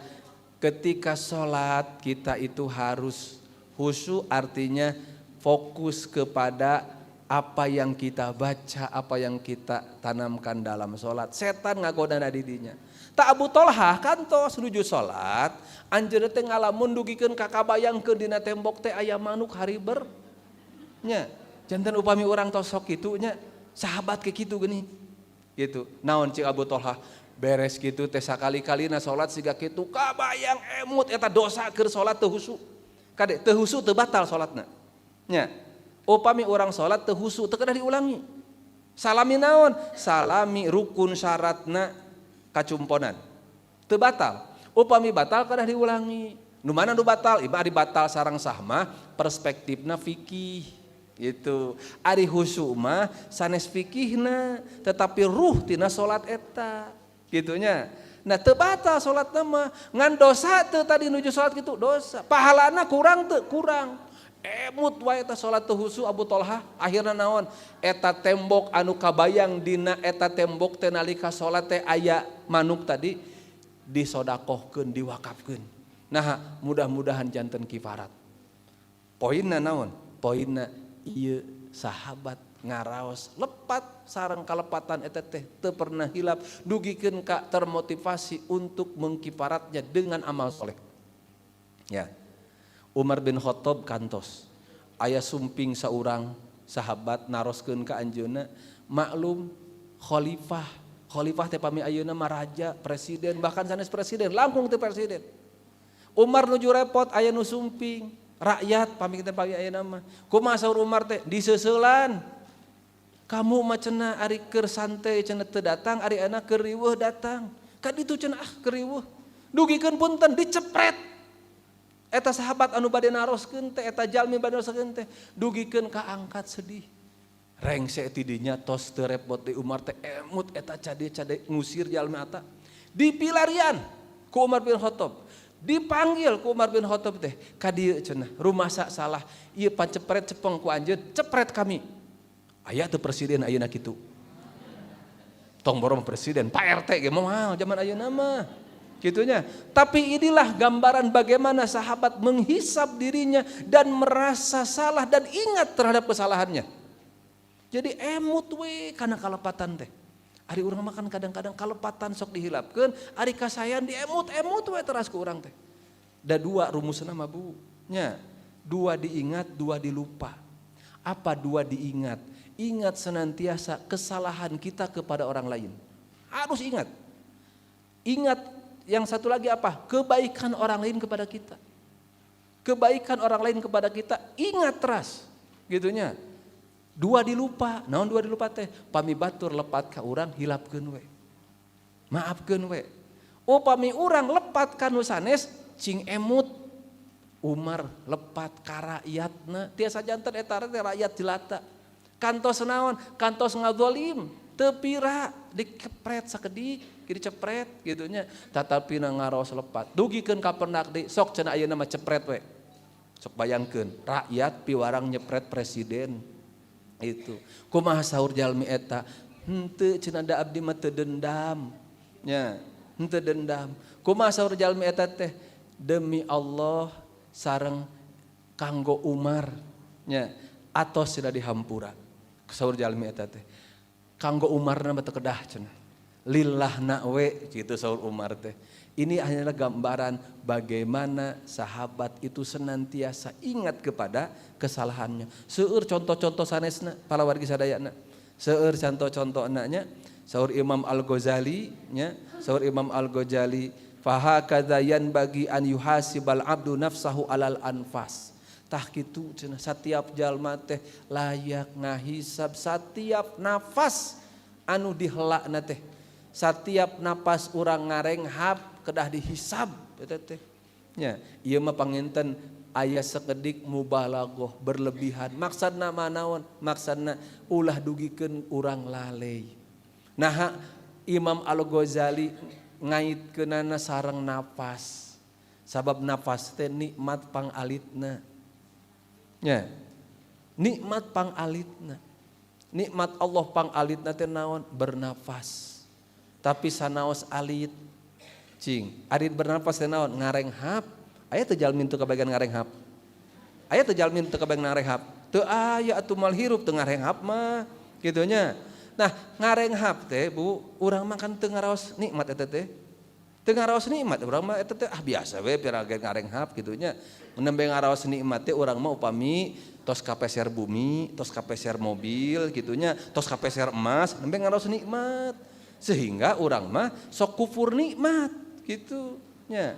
Ketika sholat kita itu harus khusyuk, artinya fokus kepada apa yang kita baca, apa yang kita tanamkan dalam sholat. Setan ngagoda didinya. Tak Abu Tolhah kantos nuju sholat, anjeun teh ngalamun dugikeun ka kabayangkeun dina tembok teh aya manuk hariber. Nya, janten upami urang tos sok kitu nya, sahabat ke kitu geuning. Gitu. Naon cik Abu Tolhah beres gitu teh sakali-kalina salat siga kitu kabayang emut eta dosa keur salat teu husu. Kade teu husu teu batal salatna. Nya. Upami urang salat teu husu teu kedah diulangi. Salami naon? Salami rukun syaratna kacumponan. Teu batal. Upami batal kedah diulangi. Nu mana nu batal? Iba ari batal sareng sahma perspektifna fikih. Gitu. Ari khusyuk mah sanes fikihna tetapi ruh tina salat eta gitunya. Nah teu batal salatna mah ngan dosa teu tadi nuju salat kitu dosa. Pahalana kurang teu kurang. Emut wae eta salat teu khusyuk Abu Tolhah akhirna naon? Eta tembok anu kabayang dina eta tembok teh nalika salat teh aya manuk tadi disodakohkeun diwakafkeun. Nah mudah-mudahan janten kifarat. Poinna naon? Poinna ieu sahabat ngaraos lepat sareng kalepatan eta teh teu pernah hilap dugikeun ka termotivasi untuk mengkiparatnya dengan amal soleh. Ya. Umar bin Khattab kantos aya sumping saurang sahabat naroskeun ka anjeunna maklum khalifah teh pami ayeuna mah raja, presiden bahkan sanes presiden langkung teu presiden. Umar nuju repot aya nu sumping rakyat pamikeun pagi ayeuna mah kumaha saur Umar teh diseuselan kamu mah cenah ari keur santai cenah teu datang ari ayeuna keur riweuh datang ka ditu cenah keur riweuh dugikeun punten dicepret eta sahabat anu bade naroskeun teh eta jalmi bade naroskeun teh dugikeun ka angkat sedih rengse ti dinya tos teu repot deui Umar teh emut eta cade ngusir jalmi eta dipilarian ku Umar bin Khattab. Dipanggil ku Umar bin Khattab teh ka dieu cenah rumah salah ieu pancepret cepeng ku anjeun cepret kami aya teu presiden ayeuna kitu tong borom presiden Pak RT ge moal zaman ayeuna mah kitunya. Tapi inilah gambaran bagaimana sahabat menghisap dirinya dan merasa salah dan ingat terhadap kesalahannya. Jadi emut we kana kalepatan teh. Ari urang makan kadang-kadang kalepatan sok dihilapkeun, ari kasayan diemut-emut we teras ku urang teh. Da dua rumusna mah Bu. Nya, dua diingat, dua dilupa. Apa dua diingat? Ingat senantiasa kesalahan kita kepada orang lain. Harus ingat. Ingat yang satu lagi apa? Kebaikan orang lain kepada kita. Kebaikan orang lain kepada kita ingat terus. Gitunya. Dua dilupa, naon dua dilupa teh? Pami batur lepat ka urang hilapkeun we. Maafkeun we. Upami urang lepat ka nu sanes cing emut. Umar lepat ka rakyatna, tiasa janten eta teh rakyat jelata. Kantos naon? Kantos ngazolim, teu pira dikepret sakedik, dicepret gitunya. Tatapina ngaros lepat. Dugikeun ka pendak deui, sok cenah ayeuna mah cepret we. Sok bayangkeun, rakyat piwarang nyepret presiden. Itu kumaha saur jalmi eta, henteu cenah da abdi mah teu dendam nya, henteu dendam. Kumaha saur jalmi eta teh, demi Allah sareng kanggo Umar nya atos cenah dihampura. Saur jalmi eta teh kanggo Umarna mah teu kedah cenah, lillahna we kitu saur Umar teh. Ini hanyalah gambaran bagaimana sahabat itu senantiasa ingat kepada kesalahannya. Seueur contoh-contoh sanesna para wargi sadayana. Seueur contoh-contohna nya saur Imam Al-Ghazali nya, saur Imam Al-Ghazali fahakadza yanbagi an yuhasibal abdu nafsahu alal anfas. Tah kitu cenah satiap jalma teh layak ngahisab satiap nafas anu diheulana teh. Satiap napas urang ngarenghap kedah dihisab eta teh. Nya, ieu mah panginten aya sakedik mubalaghah berlebihan. Maksudna manaon? Maksudna ulah dugikeun urang lalai. Nah, Imam Al-Ghazali ngaitkeunana sareng napas. Sabab napas teh nikmat pangalitna. Nya. Nikmat pangalitna. Nikmat Allah pangalitna teh naon? Bernafas. Tapi sanaos alit cing, arit bernafas teh naon? Ngarenghap. Aya teu jalmin teu kabagian ngarenghap. Aya teu jalmin teu kabagian ngarenghap. Teu aya atuh mal hirup teu ngarenghap mah kitu nya. Nah, ngarenghap teh Bu, urang mah kan teu ngaraos nikmat eta teh. Teu ngaraos nikmat urang mah eta teh biasa we pirageun ngarenghap kitu nya. Nembe ngaraos nikmat teh urang mah upami tos kapeser bumi, tos kapeser mobil kitu nya, tos kapeser emas, nembe ngaraos nikmat. Sehingga orang mah sok kufur nikmat gitu nya.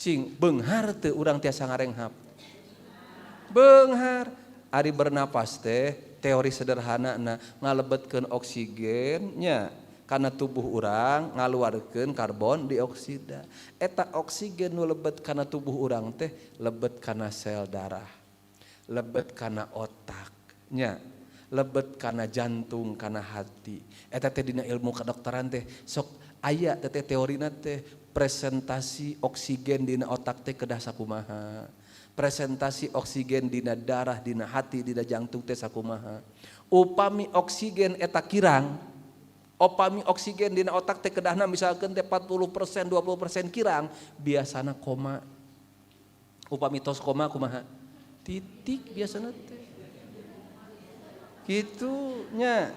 Cing beunghar teu urang tiasa ngarenghap. Beunghar ari bernapas teh teori sederhanana ngalebetkeun oksigen nya kana tubuh urang ngaluarkeun karbon dioksida. Eta oksigen nu lebet kana tubuh urang teh lebet kana sel darah. Lebet kana otak nya. Lebet kana jantung kana hati. Eta teh dina ilmu kedokteran teh sok aya teh teorina teh presentasi oksigen dina otak teh kedah sakumaha. Presentasi oksigen dina darah, dina hati, dina jantung teh sakumaha. Upami oksigen eta kirang, upami oksigen dina otak teh kedahna misalkeun teh 40%, 20% kirang, biasana koma. Upami tos koma kumaha? Titik biasana teh. Gitu nya.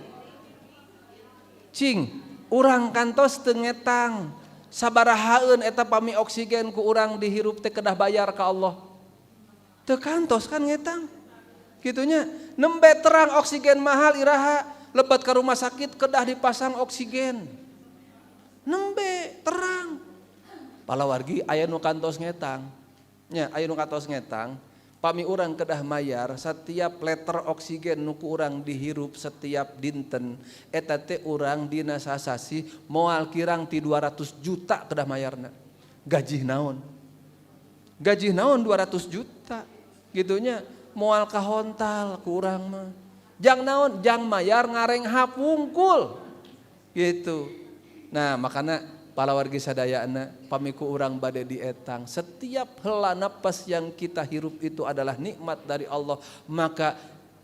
Cing, urang kantos teu ngetang. Sabarahaeun eta pami oksigen ku urang dihirup teh kedah bayar ka Allah. Teu kantos kan ngetang. Kitu nya. Nembe terang oksigen mahal iraha, lebat ka rumah sakit kedah dipasang oksigen. Nembe terang. Palawargi aya nu kantos ngetang. Nya, aya nu kantos ngetang. Pami urang kedah mayar setiap liter oksigen nu ku urang dihirup setiap dinten eta teh urang dina sasasi moal kirang ti 200 juta kedah mayarna. Gaji naon? Gaji naon 200 juta? Gitunya moal kahontal ku urang mah. Jang naon? Jang mayar ngarenghap wungkul. Gitu. Nah, makana palawargi sadayana pamiku urang bade dietang setiap heula napas yang kita hirup itu adalah nikmat dari Allah, maka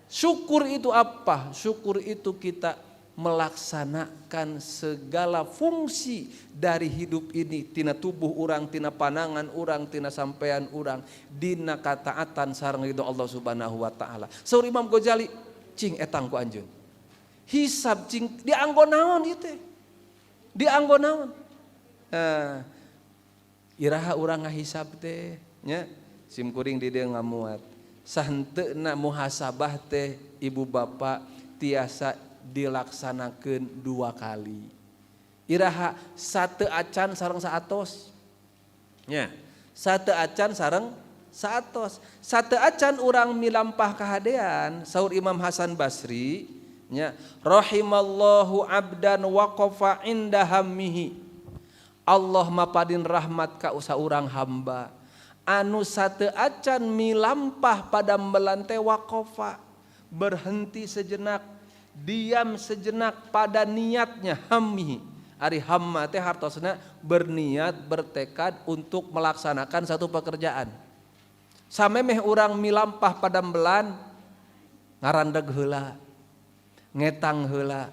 syukur itu apa? Syukur itu kita melaksanakan segala fungsi dari hidup ini tina tubuh urang, tina panangan urang, tina sampean urang, dina kataatan sareng ridho Allah Subhanahu wa taala. Saur Imam Ghazali, cing etang ku anjeun. Hisab cing dianggo naon ieu teh? Dianggo naon? Iraha urang ngahisab teh nya simkuring di dieu ngamuat sahenteuna muhasabah teh ibu bapak tiasa dilaksanakeun 2 kali. Iraha sateu acan sareng saatos nya sateu acan sareng Saatos sate acan urang milampah kahadean saur Imam Hasan Basri nya rahimallahu abdan waqafa inda hammihi. Allah mapadin rahmat ka saurang hamba anu sate acan milampah pada melante waqafa berhenti sejenak diam sejenak pada niatnya hammihi. Ari hamma teh hartosna berniat bertekad untuk melaksanakan satu pekerjaan. Samemeh urang milampah pada belan ngarandeg heula ngetang heula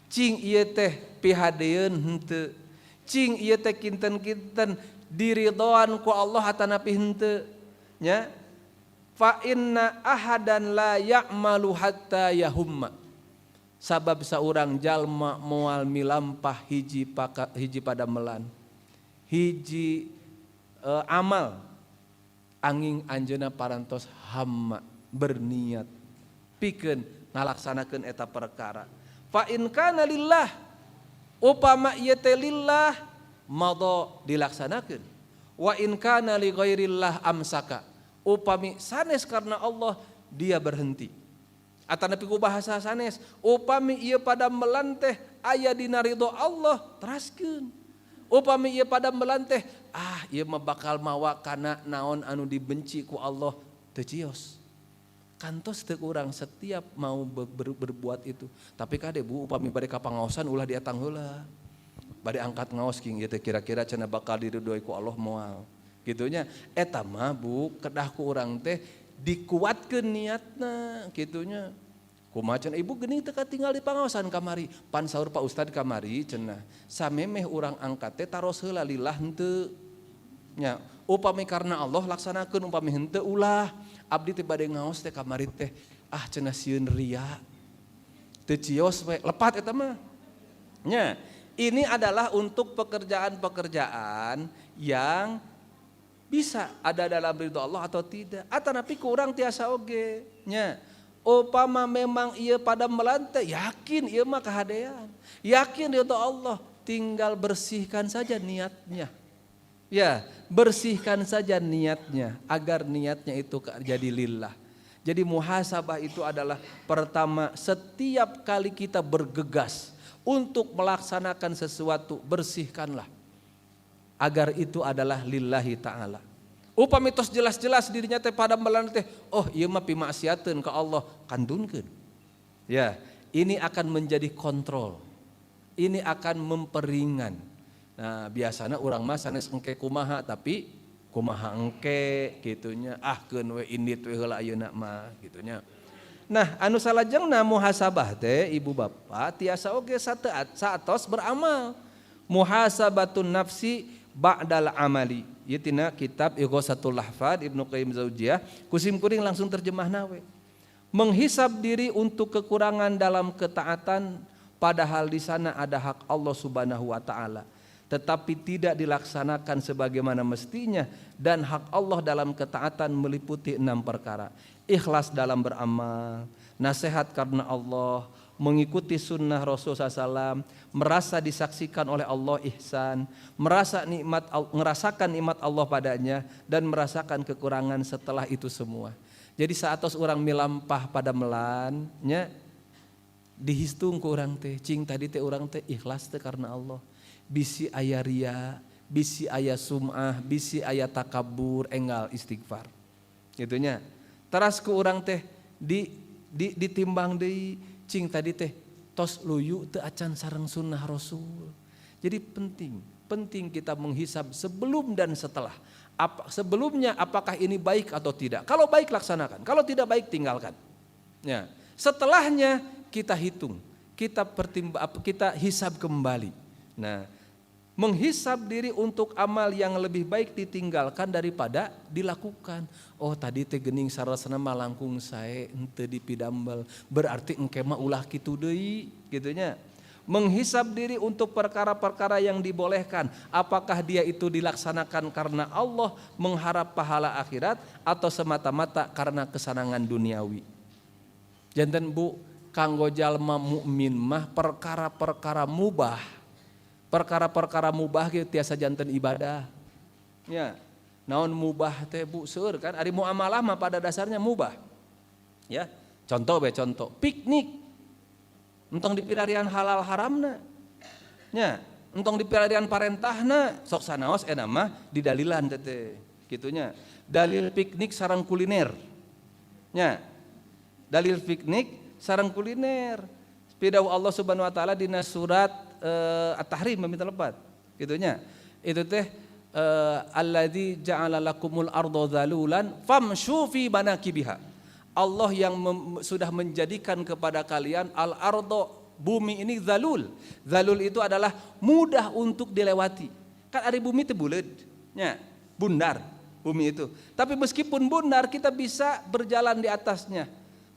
cing ieu teh pihadeun henteu cing ieu teh kinten-kinten diridhoan ku Allah atanapi henteu nya fa inna ahadan la ya'malu hatta yahumma. Sabab saurang jalma moal milampah hiji pada melan hiji amal angin anjeuna parantos hamma berniat pikeun ngalaksanakeun eta perkara. Fa in kana lillah upama ieu teh lillah madha dilaksanakeun. Wa in kana li ghairillah amsaka upami sanes karena Allah dia berhenti. Atanapi ku bahasa sanes upami ieu pada melan teh aya dina ridho Allah teraskeun. Upami ieu pada melan teh ieu mah bakal mawa kana naon anu dibenci ku Allah teu cios. Kantos teu urang setiap mau berbuat itu. Tapi kade Bu upami bade ka pangaosan ulah diatang heula. Bade angkat ngaos king ieu teh kira-kira cenah bakal diridhoi ku Allah moal. Gitunya eta mah Bu kedah ku urang teh dikuatkeun niatna gitunya. Kumaha cenah ibu geuning teu katinggal di pangaosan kamari. Pan saur Pak Ustad kamari cenah. Samemeh urang angkat teh taros heula lillah henteu. Nya upami karena Allah laksanakeun upami henteu ulah. Abdi teh bade ngaos teh kamari teh cenah sieun ria. Teu cios we lepat eta mah. Nya ini adalah untuk pekerjaan-pekerjaan yang bisa ada dalam ridho Allah atau tidak. Atanapi ku urang tiasa oge nya. Upama memang ia pada melantai, yakin ia mah kahadean, yakin ridho Allah, tinggal bersihkan saja niatnya. Ya, bersihkan saja niatnya agar niatnya itu jadi lillah. Jadi muhasabah itu adalah pertama setiap kali kita bergegas untuk melaksanakan sesuatu bersihkanlah agar itu adalah lillahi ta'ala. Upami tos jelas-jelas dirinya teh pada melan teh ieu mah pimaksiateun ka Allah kandunkeun. Ya, ini akan menjadi kontrol. Ini akan memperingan. Nah, biasanya urang mah sanes engke kumaha tapi kumaha engke gitunya keun we indit we heula ayeuna mah gitunya. Nah, anu salajengna muhasabah teh ibu bapak tiasa oge saetos beramal. Muhasabatun nafsi ba'dal amali. Ieu tina kitab Ighosatul Lahfad Ibnu Qayyim Zaujiyah, kusim kuring langsung terjemahna we. Menghisab diri untuk kekurangan dalam ketaatan padahal di sana ada hak Allah Subhanahu wa taala, tetapi tidak dilaksanakan sebagaimana mestinya dan hak Allah dalam ketaatan meliputi 6 perkara. Ikhlas dalam beramal, nasihat karena Allah, mengikuti sunnah Rasulullah SAW, merasa disaksikan oleh Allah ihsan, ngerasakan nikmat Allah padanya dan merasakan kekurangan setelah itu semua. Jadi saatos orang milampah pada melan nya dihistung ku urang teh cing tadi teh urang teh ikhlas teh karena Allah. Bisi aya ria, bisi aya sum'ah, bisi aya takabur, enggal istighfar. Gitunya. Teras ku urang teh ditimbang deui cing tadi teh tos luyu teu acan sareng sunnah Rasul. Jadi penting kita menghisab sebelum dan setelah. Sebelumnya apakah ini baik atau tidak? Kalau baik laksanakan, kalau tidak baik tinggalkan. Ya. Setelahnya kita hitung, kita hisab kembali. Nah, menghisab diri untuk amal yang lebih baik ditinggalkan daripada dilakukan. Oh tadi teh geuning sarasana mah langkung sae henteu dipidambel, berarti engke mah ulah kitu deui gitunya. Menghisab diri untuk perkara-perkara yang dibolehkan, apakah dia itu dilaksanakan karena Allah mengharap pahala akhirat atau semata-mata karena kesenangan duniawi. Janten Bu, kanggo jalma mukmin mah perkara-perkara mubah ge tiasa janten ibadah. Ya. Naon mubah teh Bu seueur kan ari muamalah mah pada dasarnya mubah. Ya. Contoh piknik. Entong dipilarian halal haramna. Nya, entong dipilarian parentahna sok sanaos eta mah didalilan teh kitunya. Dalil piknik sareng kuliner. Nya. Dalil piknik sareng kuliner. Pidahu Allah Subhanahu wa taala dina surat At-Tahrim meminta lebat. Kitunya. Itu teh alladzi ja'ala lakumul arda dzalulan famshu fi manakibiha. Allah yang sudah menjadikan kepada kalian al-ardo, bumi ini zalul. Zalul itu adalah mudah untuk dilewati. Kan ada bumi itu bulat, ya, bundar bumi itu. Tapi meskipun bundar kita bisa berjalan di atasnya.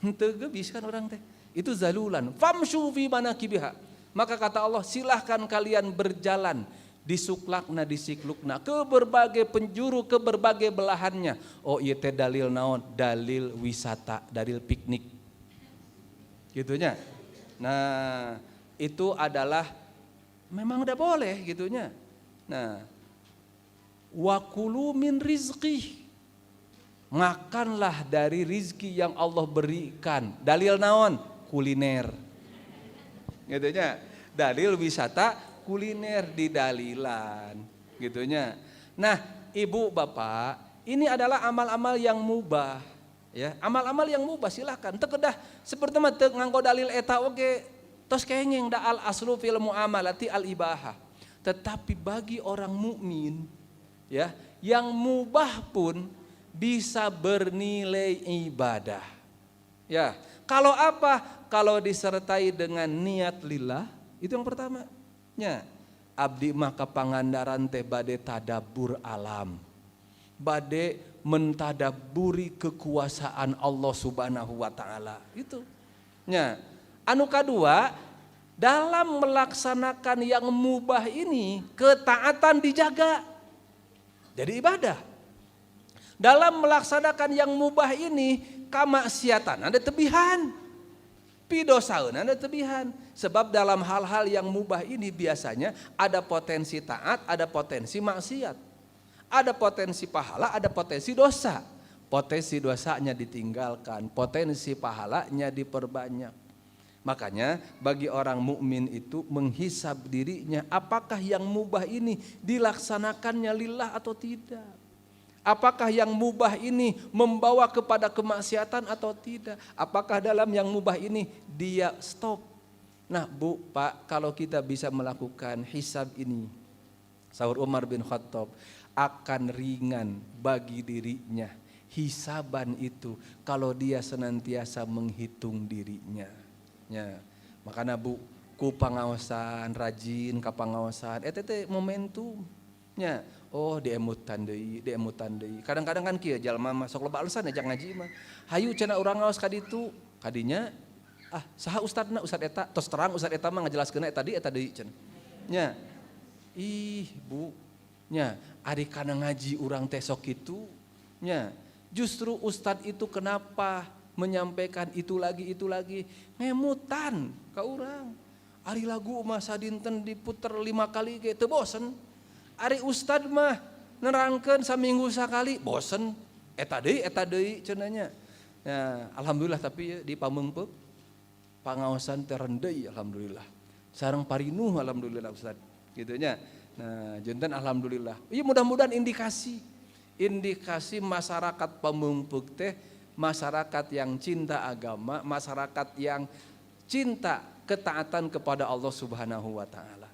Henteu bisa kan orang teh. Itu zalulan. Famshu fi manakibiha. Maka kata Allah, silahkan kalian berjalan disuklakna disiklukna ke berbagai penjuru, ke berbagai belahannya. Oh iya teh dalil naon? Dalil wisata, dalil piknik. Gitunya. Nah, itu adalah memang udah boleh gitunya. Nah, wa kulu min rizqih. Makanlah dari rizki yang Allah berikan. Dalil naon? Kuliner. Gitunya. Dalil wisata kuliner di dalilan gitunya. Nah, Ibu Bapak, ini adalah amal-amal yang mubah ya. Amal-amal yang mubah silahkan teu kedah seperti mah teu nganggo dalil eta oge tos kengeng da al aslu fil muamalati al ibahah. Tetapi bagi orang mukmin ya, yang mubah pun bisa bernilai ibadah. Ya, kalau apa? Kalau disertai dengan niat lillah, itu yang pertama. Ya, abdi mah kapangandaran teh bade tadabbur alam. Bade mentadaburi kekuasaan Allah Subhanahu wa taala. Itu. Ya. Anu kadua, dalam melaksanakan yang mubah ini ketaatan dijaga. Jadi ibadah. Dalam melaksanakan yang mubah ini kamaksiatan ada tebihan. Pidosaun ada tebihan. Sebab dalam hal-hal yang mubah ini biasanya ada potensi taat, ada potensi maksiat. Ada potensi pahala, ada potensi dosa. Potensi dosanya ditinggalkan, potensi pahalanya diperbanyak. Makanya bagi orang mukmin itu menghisab dirinya, apakah yang mubah ini dilaksanakannya lillah atau tidak? Apakah yang mubah ini membawa kepada kemaksiatan atau tidak? Apakah dalam yang mubah ini dia stop? Nah Bu, Pak, kalau kita bisa melakukan hisab ini, sahur Umar bin Khattab, akan ringan bagi dirinya hisaban itu kalau dia senantiasa menghitung dirinya. Ya, makanya Bu, ku pangaosan rajin ka pangaosan eta teh momentum. Ya, oh diemutan deui. Kadang-kadang kan kieu jalma mah sok loba alasan ajak ngaji mah. Hayu cenah urang ngaos ka ditu, kadinya saha ustadna ustad eta tos terang ustad eta mah ngajelaskeun eta deui cenah. Nya. Ih, Bu. Nya, ari kana ngaji urang teh sok kitu. Nya, justru ustad itu kenapa menyampaikan itu lagi ngemutan ka urang. Ari lagu mah sadinten diputer 5 kali ge teu bosen. Ari ustad mah nerangkeun saminggu sakali bosen eta deui cenah nya. Ya, alhamdulillah tapi ya, di Pamengpeuk pangaosan teh rendeuy alhamdulillah. Sareng parinuh alhamdulillah Ustad. Gitu nya. Nah, janten alhamdulillah. Ieu mudah-mudahan indikasi masyarakat Pamengpeuk teh masyarakat yang cinta agama, masyarakat yang cinta ketaatan kepada Allah Subhanahu wa taala.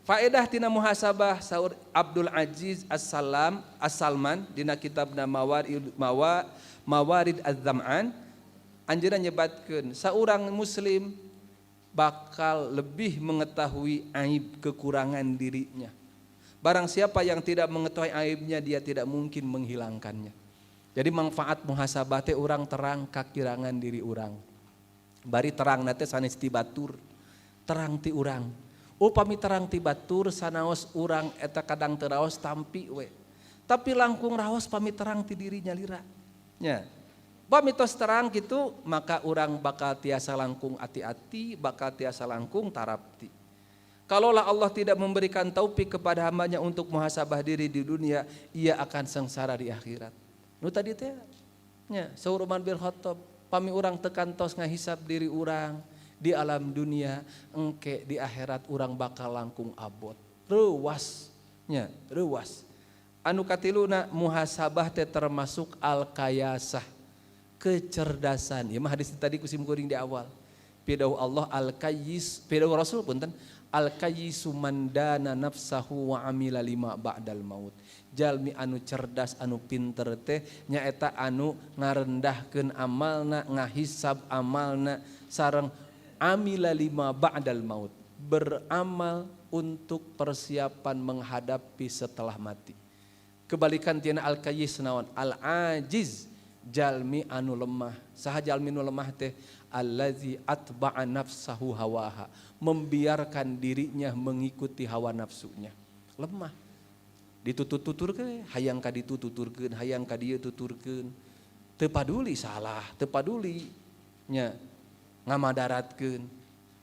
Faedah tina muhasabah saur Abdul Aziz As-Salman dina kitabna Mawarid Az-Zam'an anjeunna nyebatkeun saurang muslim bakal lebih mengetahui aib kekurangan dirinya. Barang siapa yang tidak mengetahui aibnya dia tidak mungkin menghilangkannya. Jadi manfaat muhasabah teh urang terang kakirangan diri urang. Bari terang na teh sanes ti batur, terang ti urang. Upami terang ti batur sanaos urang eta kadang teu raos tampi we. Tapi langkung raos pami terang ti dirinya lira. Nya. Pami tos terang kitu maka urang bakal tiasa langkung ati-ati, bakal tiasa langkung tarapti. Kalaulah Allah tidak memberikan taufik kepada hambanya untuk muhasabah diri di dunia, ia akan sengsara di akhirat. Nu tadi teh nya saur Umar bin Khattab, pami urang tekan tos ngahisab diri urang di alam dunia, engke di akhirat urang bakal langkung abot. Reuas nya, reuas. Anu katiluna muhasabah teh termasuk al-qayasah, kecerdasan. Ya mah hadis tadi kusim kuring di awal. Pidau Allah al-qayyis, pidau Rasul punten al-qayyisu mandana nafsahu wa amila lima ba'dal maut. Jalmi anu cerdas anu pinter teh nyaeta anu ngarendahkeun amalna, ngahisab amalna sareng amila lima ba'dal maut, beramal untuk persiapan menghadapi setelah mati. Kebalikan tina al-qayyis naon? Al-ajiz, jalmi anu lemah. Saha jalmi anu lemah teh? Allazi atba'a nafsahu hawaha, membiarkan dirinya mengikuti hawa nafsunya. Lemah. Ditutut-tuturkeun, hayang ka ditu tuturkeun, hayang ka dieu tuturkeun. Teu paduli salah, teu paduli nya ngamadaratkeun.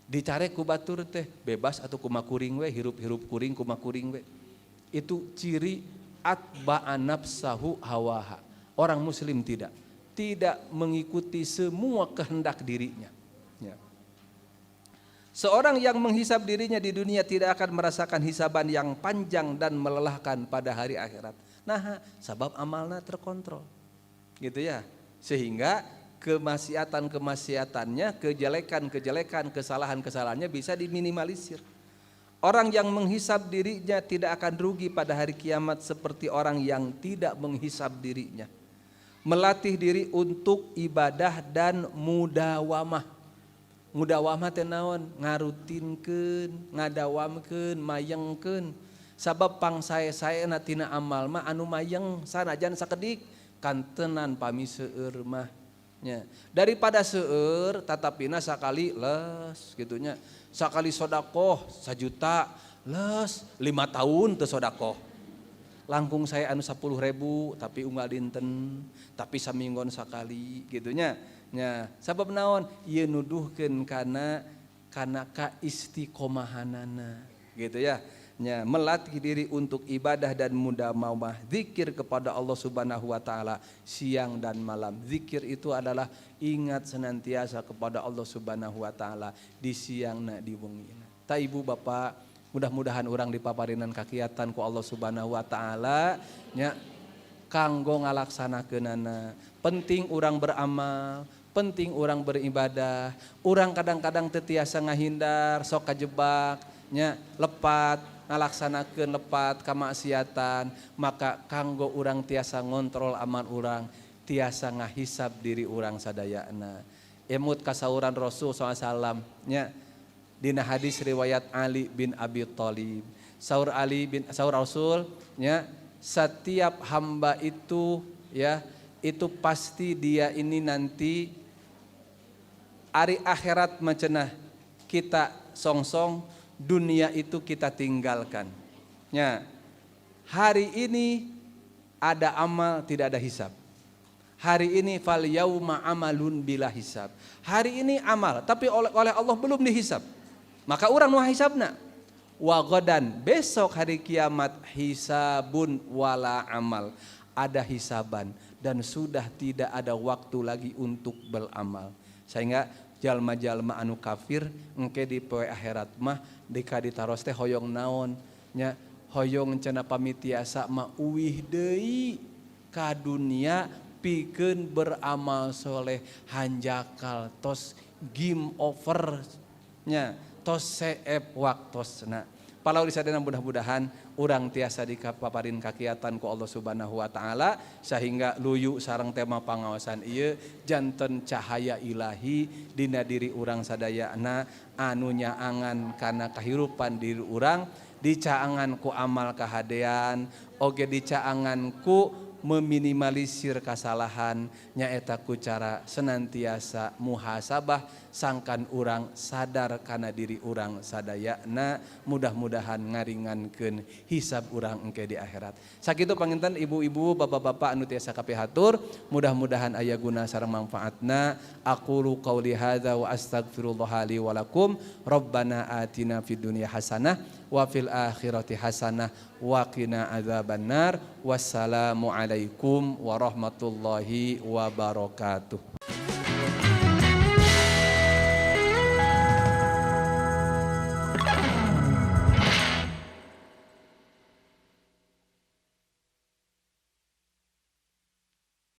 Dicare ku batur teh bebas atuh kumaha kuring we, hirup-hirup kuring kumaha kuring we. Itu ciri atba'a nafsahu hawaha. Orang muslim tidak mengikuti semua kehendak dirinya. Ya. Seorang yang menghisab dirinya di dunia tidak akan merasakan hisaban yang panjang dan melelahkan pada hari akhirat. Nah, sebab amalnya terkontrol. Gitu ya. Sehingga kemaksiatan-kemaksiatannya, kejelekan-kejelekan, kesalahan-kesalahannya bisa diminimalisir. Orang yang menghisab dirinya tidak akan rugi pada hari kiamat seperti orang yang tidak menghisab dirinya. Melatih diri untuk ibadah dan mudawamah. Mudawamah teh naon? Ngarutinkeun, ngadawamkeun, mayengkeun. Sabab pangsae-saena tina amal mah anu mayeng sanajan sakedik kantenan pami seueur mah nya. Daripada seueur tatapina sakali les gitunya. Sakali sodakoh 1 juta les 5 tahun teu sodakoh. Langkung saya anu 10.000 tapi unggal dinten, tapi saminggon sakali gitunya. Nya, sabab naon? Ieu nuduhkeun kana ka istiqomahanana gitu ya. Nya, melatih diri untuk ibadah dan mudawamah zikir kepada Allah Subhanahu wa taala siang dan malam. Zikir itu adalah ingat senantiasa kepada Allah Subhanahu wa taala di siangna di wengina. Ta ibu bapak, mudah-mudahan orang dipaparinan kakiatan ku Allah Subhanahu wa taala nya kanggo ngalaksanakeunana. Penting orang beramal, penting orang beribadah. Orang kadang-kadang teu tiasa ngahindar, sok kajebak nya lepat ngalaksanakeun lepat kamaksiatan, maka kanggo orang tiasa ngontrol amal orang, tiasa ngahisab diri orang sadayana. Emut kasauran Rasul SAW nya dina hadis riwayat Ali bin Abi Thalib, saur Rasul nya setiap hamba itu ya itu pasti dia ini nanti hari akhirat macenah kita songsong, dunia itu kita tinggalkan nya. Hari ini ada amal tidak ada hisab. Hari ini fal yauma amalun bila hisab. Hari ini amal tapi oleh Allah belum dihisab. Maka orang nu hisabna. Wa ghadan, besok hari kiamat hisabun wala amal. Ada hisaban dan sudah tidak ada waktu lagi untuk beramal. Sehingga jalma-jalma anu kafir engke di poe akhirat mah dika ditaros teh hoyong naon nya, hoyong cenah pamitiasa mah uwih deui ka dunia pikeun beramal soleh, hanjakal tos game over nya, tos seep waktosna. Palau disadana mudah-mudahan urang tiasa dikapaparin kakiatan ku Allah Subhanahu wa taala sehingga luyu sareng tema pangaosan ieu janten cahaya ilahi dina diri urang sadayana anu nyaangan kana kahirupan diri urang, dicaangan ku amal kahadean, oge dicaangan ku meminimalisir kasalahan nyaeta ku cara senantiasa muhasabah sangkan urang sadar kana diri urang sadayana mudah-mudahan ngaringankeun hisab urang engke di akhirat. Sakitu panginten ibu-ibu bapak-bapak anu tiasa kapihatur mudah-mudahan aya guna sareng manfaatna. Aqulu qauli hadza wa astaghfirullah li wa lakum. Rabbana atina fid dunya hasanah wa fil akhirati hasanah wa qina adzabannar. Wassalamu alaikum warahmatullahi wabarakatuh.